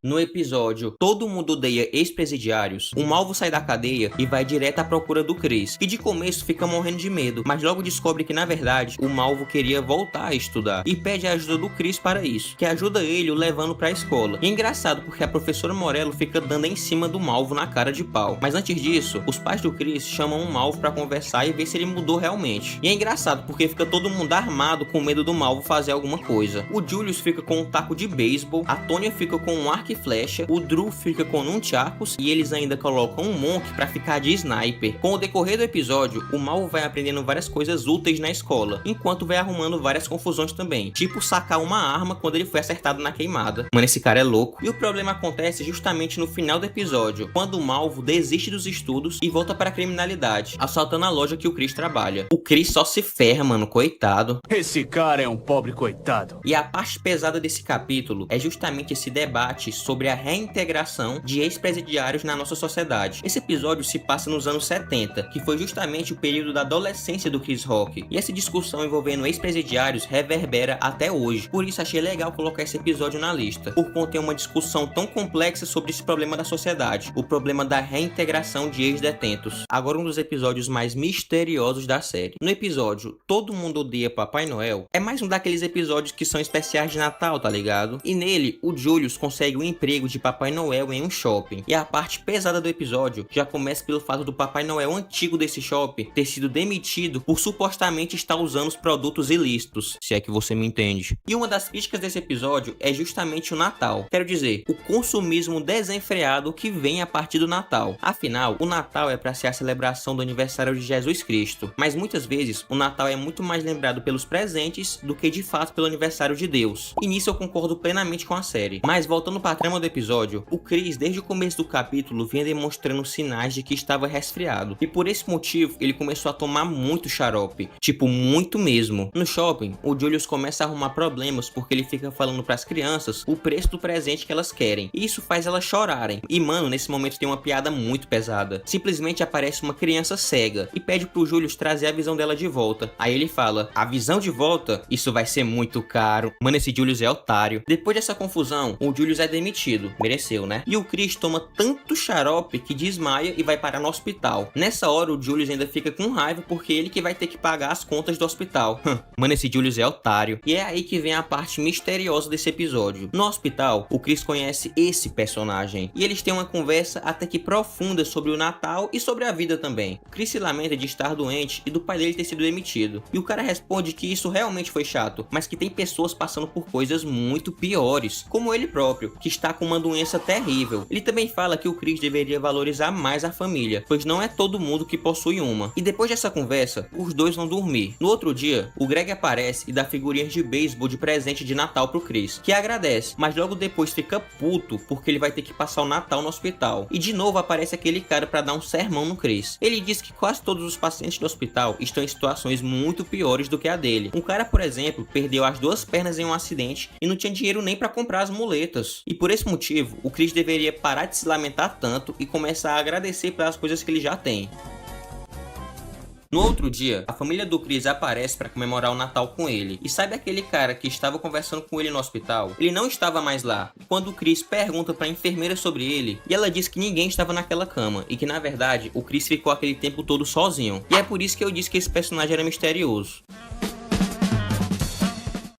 No episódio Todo Mundo Odeia Ex-Presidiários, o Malvo sai da cadeia e vai direto à procura do Chris, que de começo fica morrendo de medo, mas logo descobre que na verdade o Malvo queria voltar a estudar e pede a ajuda do Chris para isso, que ajuda ele o levando pra escola. E é engraçado porque a professora Morello fica dando em cima do Malvo na cara de pau. Mas antes disso, os pais do Chris chamam o Malvo pra conversar e ver se ele mudou realmente. E é engraçado porque fica todo mundo armado com medo do Malvo fazer alguma coisa. O Julius fica com um taco de beisebol, a Tônia fica com um arco e flecha, o Drew fica com nunchakus e eles ainda colocam um Monk pra ficar de sniper. Com o decorrer do episódio, o Mal vai aprendendo várias coisas úteis na escola, enquanto vai arrumando várias confusões também, tipo sacar uma arma quando ele foi acertado na queimada. Mano, esse cara é louco. E o problema acontece justamente no final do episódio, quando o Malvo desiste dos estudos e volta para a criminalidade, assaltando a loja que o Chris trabalha. O Chris só se ferra, mano, coitado. Esse cara é um pobre coitado. E a parte pesada desse capítulo é justamente esse debate sobre a reintegração de ex-presidiários na nossa sociedade. Esse episódio se passa nos anos 70, que foi justamente o período da adolescência do Chris Rock, e essa discussão envolvendo ex-presidiários reverbera até hoje. Por isso achei legal colocar esse episódio na lista, por conter uma discussão tão complexa sobre esse problema da sociedade, o problema da reintegração de ex-detentos. Agora um dos episódios mais misteriosos da série. No episódio Todo Mundo Odeia Papai Noel, é mais um daqueles episódios que são especiais de Natal, tá ligado? E nele, o Julius consegue um emprego de Papai Noel em um shopping. E a parte pesada do episódio já começa pelo fato do Papai Noel antigo desse shopping ter sido demitido por supostamente estar usando os produtos ilícitos, se é que você me entende. E uma das críticas desse episódio é justamente o Natal. Quero dizer, o consumismo desenfreado que vem a partir do Natal. Afinal, o Natal é para ser a celebração do aniversário de Jesus Cristo, mas muitas vezes o Natal é muito mais lembrado pelos presentes do que de fato pelo aniversário de Deus. E nisso eu concordo plenamente com a série. Mas voltando para a trama do episódio, o Chris desde o começo do capítulo vinha demonstrando sinais de que estava resfriado, e por esse motivo ele começou a tomar muito xarope, tipo muito mesmo. No shopping, o Julius começa a arrumar problemas porque ele fica falando para as crianças o preço do presente que elas querem, e isso faz elas chorarem. E mano, nesse momento tem uma piada muito pesada. Simplesmente aparece uma criança cega e pede pro Julius trazer a visão dela de volta. Aí ele fala: a visão de volta? Isso vai ser muito caro. Mano, esse Julius é otário. Depois dessa confusão, o Julius é demitido. Mereceu, né? E o Chris toma tanto xarope que desmaia e vai parar no hospital. Nessa hora o Julius ainda fica com raiva porque ele que vai ter que pagar as contas do hospital. Mano, esse Julius é otário. E é aí que vem a parte misteriosa desse episódio. No hospital, o Chris conhece esse personagem e eles têm uma conversa até que profunda sobre o Natal e sobre a vida também. O Chris se lamenta de estar doente e do pai dele ter sido demitido. E o cara responde que isso realmente foi chato, mas que tem pessoas passando por coisas muito piores, como ele próprio, que está com uma doença terrível. Ele também fala que o Chris deveria valorizar mais a família, pois não é todo mundo que possui uma. E depois dessa conversa, os dois vão dormir. No outro dia, o Greg aparece e dá figurinhas de beisebol de presente de Natal pro Chris, que agradece, mas logo depois fica puto porque ele vai ter que passar o Natal no hospital. E de novo aparece aquele cara pra dar um sermão no Chris. Ele diz que quase todos os pacientes do hospital estão em situações muito piores do que a dele. Um cara, por exemplo, perdeu as 2 pernas em um acidente e não tinha dinheiro nem pra comprar as muletas. E por esse motivo, o Chris deveria parar de se lamentar tanto e começar a agradecer pelas coisas que ele já tem. No outro dia, a família do Chris aparece para comemorar o Natal com ele. E sabe aquele cara que estava conversando com ele no hospital? Ele não estava mais lá. Quando o Chris pergunta para a enfermeira sobre ele, e ela diz que ninguém estava naquela cama, e que na verdade o Chris ficou aquele tempo todo sozinho. E é por isso que eu disse que esse personagem era misterioso.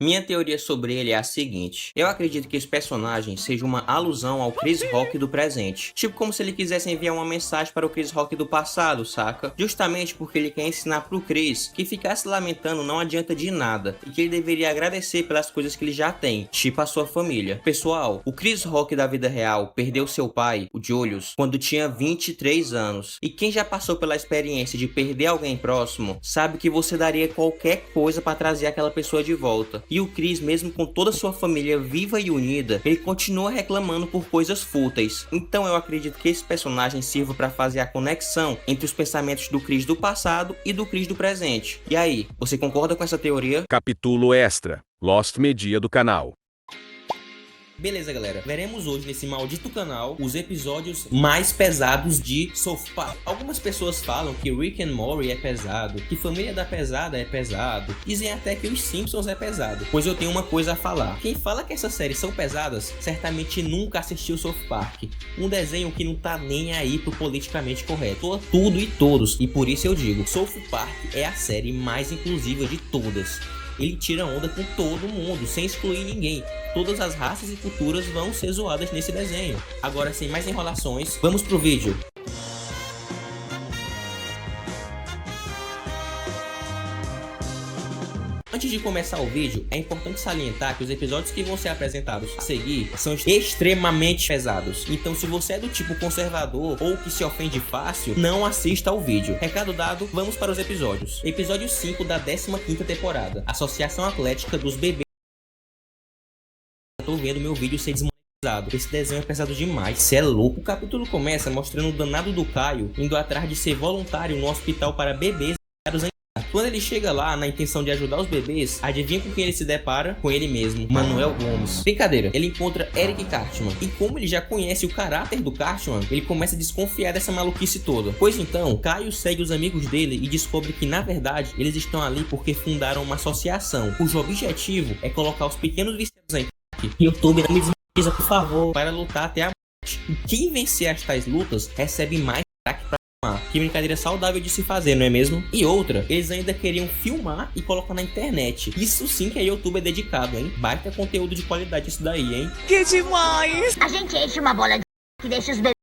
Minha teoria sobre ele é a seguinte: eu acredito que esse personagem seja uma alusão ao Chris Rock do presente. Tipo como se ele quisesse enviar uma mensagem para o Chris Rock do passado, saca? Justamente porque ele quer ensinar pro Chris que ficar se lamentando não adianta de nada, e que ele deveria agradecer pelas coisas que ele já tem, tipo a sua família. Pessoal, o Chris Rock da vida real perdeu seu pai, o Julius, quando tinha 23 anos. E quem já passou pela experiência de perder alguém próximo, sabe que você daria qualquer coisa para trazer aquela pessoa de volta. E o Chris, mesmo com toda a sua família viva e unida, ele continua reclamando por coisas fúteis. Então eu acredito que esse personagem sirva para fazer a conexão entre os pensamentos do Chris do passado e do Chris do presente. E aí, você concorda com essa teoria? Capítulo extra: Lost Media do canal. Beleza, galera, veremos hoje nesse maldito canal os episódios mais pesados de South Park. Algumas pessoas falam que Rick and Morty é pesado, que Família da Pesada é pesado, dizem até que os Simpsons é pesado. Pois eu tenho uma coisa a falar: quem fala que essas séries são pesadas, certamente nunca assistiu South Park, um desenho que não tá nem aí pro politicamente correto, tudo e todos, e por isso eu digo, South Park é a série mais inclusiva de todas. Ele tira onda com todo mundo, sem excluir ninguém. Todas as raças e culturas vão ser zoadas nesse desenho. Agora, sem mais enrolações, vamos pro vídeo. Antes de começar o vídeo, é importante salientar que os episódios que vão ser apresentados a seguir são extremamente pesados. Então se você é do tipo conservador ou que se ofende fácil, não assista ao vídeo. Recado dado, vamos para os episódios. Episódio 5 da 15ª temporada. Associação Atlética dos Bebês. Eu tô vendo meu vídeo ser desmonetizado. Esse desenho é pesado demais, cê é louco. O capítulo começa mostrando o danado do Caio indo atrás de ser voluntário no hospital para bebês. Quando ele chega lá na intenção de ajudar os bebês, adivinha com quem ele se depara? Com ele mesmo, Manuel Gomes. Brincadeira, ele encontra Eric Cartman. E como ele já conhece o caráter do Cartman, ele começa a desconfiar dessa maluquice toda. Pois então, Caio segue os amigos dele e descobre que na verdade eles estão ali porque fundaram uma associação, cujo objetivo é colocar os pequenos viciados em crack. YouTube, não me desmonetiza, por favor, para lutar até a morte. E quem vencer as tais lutas recebe mais crack pra. Que brincadeira saudável de se fazer, não é mesmo? E outra, eles ainda queriam filmar e colocar na internet. Isso sim que é YouTube dedicado, hein? Baita conteúdo de qualidade isso daí, hein? Que demais! A gente enche uma bola de que deixa os bebês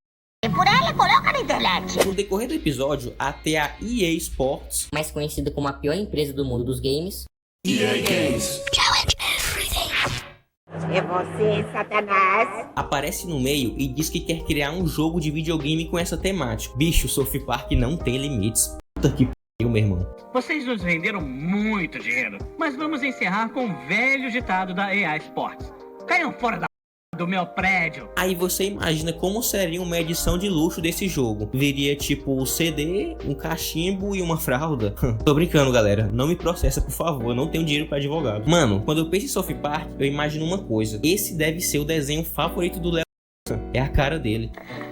por ela e coloca na internet. No decorrer do episódio, até a EA Sports, mais conhecida como a pior empresa do mundo dos games, EA Games. Challenge everything. É você, Satanás. Aparece no meio e diz que quer criar um jogo de videogame com essa temática. Bicho, South Park não tem limites. Puta que pariu, meu irmão. Vocês nos venderam muito dinheiro, mas vamos encerrar com um velho ditado da EA Sports. Caiam fora do meu prédio. Aí você imagina como seria uma edição de luxo desse jogo. Viria tipo o CD, um cachimbo e uma fralda. Tô brincando, galera. Não me processa, por favor. Eu não tenho dinheiro pra advogado. Mano, quando eu penso em South Park, eu imagino uma coisa. Esse deve ser o desenho favorito do Léo. É a cara dele.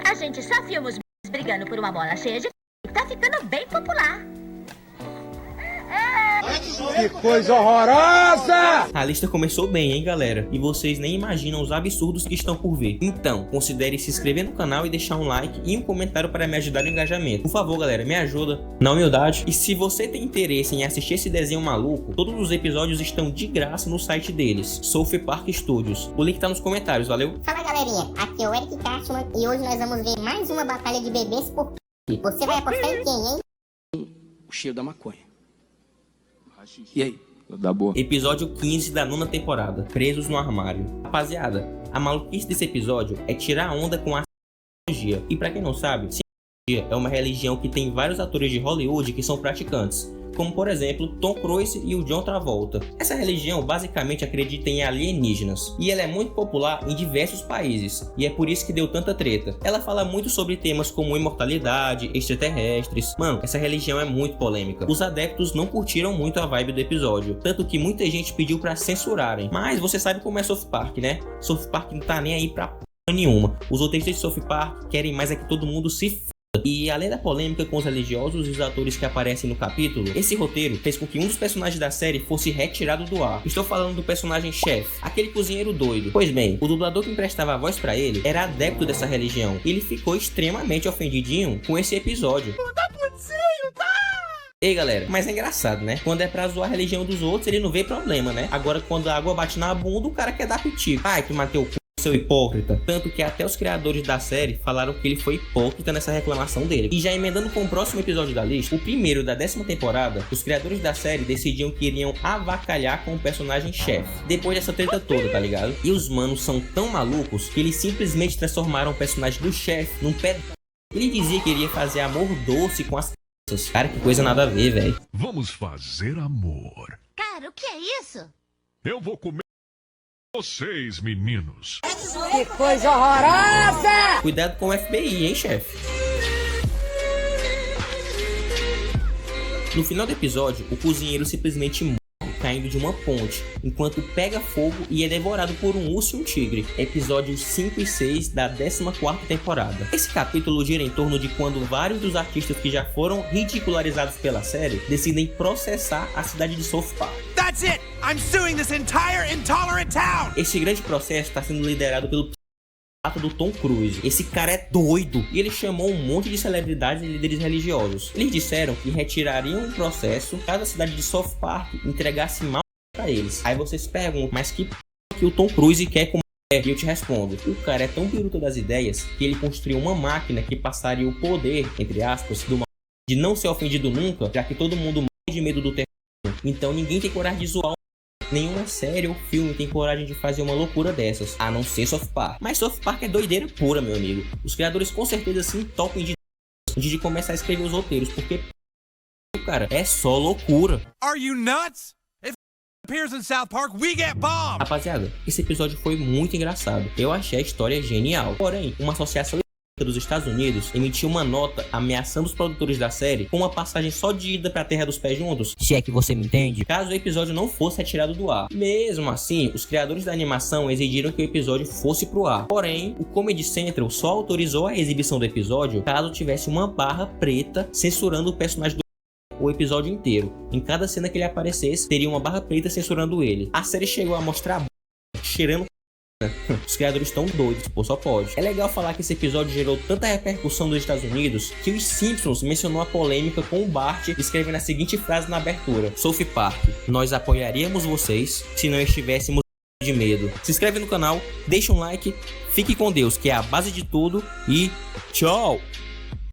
A gente só filma os brigando por uma bola cheia de tá ficando bem popular. Que coisa horrorosa! A lista começou bem, hein, galera? E vocês nem imaginam os absurdos que estão por vir. Então, considere se inscrever no canal e deixar um like e um comentário para me ajudar no engajamento. Por favor, galera, me ajuda na humildade. E se você tem interesse em assistir esse desenho maluco, todos os episódios estão de graça no site deles, South Park Studios. O link tá nos comentários, valeu? Fala, galerinha, aqui é o Eric Cartman e hoje nós vamos ver mais uma batalha de bebês por... Você vai apostar em quem, hein? O cheiro da maconha. E aí? Dá boa. Episódio 15 da 9ª temporada, Presos no Armário. Rapaziada, a maluquice desse episódio é tirar a onda com a cientologia. E pra quem não sabe, cientologia é uma religião que tem vários atores de Hollywood que são praticantes, como por exemplo Tom Cruise e o John Travolta. Essa religião basicamente acredita em alienígenas e ela é muito popular em diversos países e é por isso que deu tanta treta. Ela fala muito sobre temas como imortalidade, extraterrestres. Mano, essa religião é muito polêmica. Os adeptos não curtiram muito a vibe do episódio, tanto que muita gente pediu pra censurarem. Mas você sabe como é South Park, né? South Park não tá nem aí pra porra nenhuma. Os roteiristas de South Park querem mais é que todo mundo se f***. E além da polêmica com os religiosos e os atores que aparecem no capítulo, esse roteiro fez com que um dos personagens da série fosse retirado do ar. Estou falando do personagem Chef, aquele cozinheiro doido. Pois bem, o dublador que emprestava a voz pra ele era adepto dessa religião. E ele ficou extremamente ofendidinho com esse episódio. Ei galera, mas é engraçado, né? Quando é pra zoar a religião dos outros, ele não vê problema, né? Agora quando a água bate na bunda, o cara quer dar pitico. Ai, que matei o c... seu hipócrita. Tanto que até os criadores da série falaram que ele foi hipócrita nessa reclamação dele. E já emendando com o próximo episódio da lista, o primeiro da 10ª temporada, os criadores da série decidiam que iriam avacalhar com o personagem Chef. Depois dessa treta toda, tá ligado? E os manos são tão malucos que eles simplesmente transformaram o personagem do Chef num pé. Ele dizia que iria fazer amor doce com as crianças. Cara, que coisa nada a ver, velho. Vamos fazer amor. Cara, o que é isso? Eu vou comer vocês, meninos. Que coisa horrorosa! Cuidado com o FBI, hein, chefe? No final do episódio, o cozinheiro simplesmente morre caindo de uma ponte, enquanto pega fogo e é devorado por um urso e um tigre. Episódios 5 e 6 da 14ª temporada. Esse capítulo gira em torno de quando vários dos artistas que já foram ridicularizados pela série decidem processar a cidade de South Park. That's it! I'm suing this entire intolerant town! Esse grande processo está sendo liderado pelo do Tom Cruise. Esse cara é doido e ele chamou um monte de celebridades e líderes religiosos. Eles disseram que retirariam o processo caso a cidade de South Park entregasse mal pra eles. Aí vocês perguntam, mas que o Tom Cruise quer com e eu te respondo, o cara é tão biruta das ideias que ele construiu uma máquina que passaria o poder, entre aspas, de não ser ofendido nunca, já que todo mundo morre de medo do terror. Então ninguém tem coragem de zoar. Nenhuma série ou filme tem coragem de fazer uma loucura dessas, a não ser South Park. Mas South Park é doideira pura, meu amigo. Os criadores com certeza se entopem de começar a escrever os roteiros, porque, cara, é só loucura. Are you nuts? If appears in South Park, we get bombed. Rapaziada, esse episódio foi muito engraçado. Eu achei a história genial. Porém, uma associação dos Estados Unidos emitiu uma nota ameaçando os produtores da série com uma passagem só de ida pra Terra dos Pés Juntos, se é que você me entende, caso o episódio não fosse retirado do ar. Mesmo assim, os criadores da animação exigiram que o episódio fosse pro ar. Porém, o Comedy Central só autorizou a exibição do episódio caso tivesse uma barra preta censurando o personagem o episódio inteiro. Em cada cena que ele aparecesse, teria uma barra preta censurando ele. A série chegou a mostrar cheirando. Os criadores estão doidos, pô, só pode. É legal falar que esse episódio gerou tanta repercussão nos Estados Unidos que os Simpsons mencionou a polêmica com o Bart escrevendo a seguinte frase na abertura: South Park, nós apoiaríamos vocês se não estivéssemos de medo. Se inscreve no canal, deixa um like, fique com Deus, que é a base de tudo, e tchau!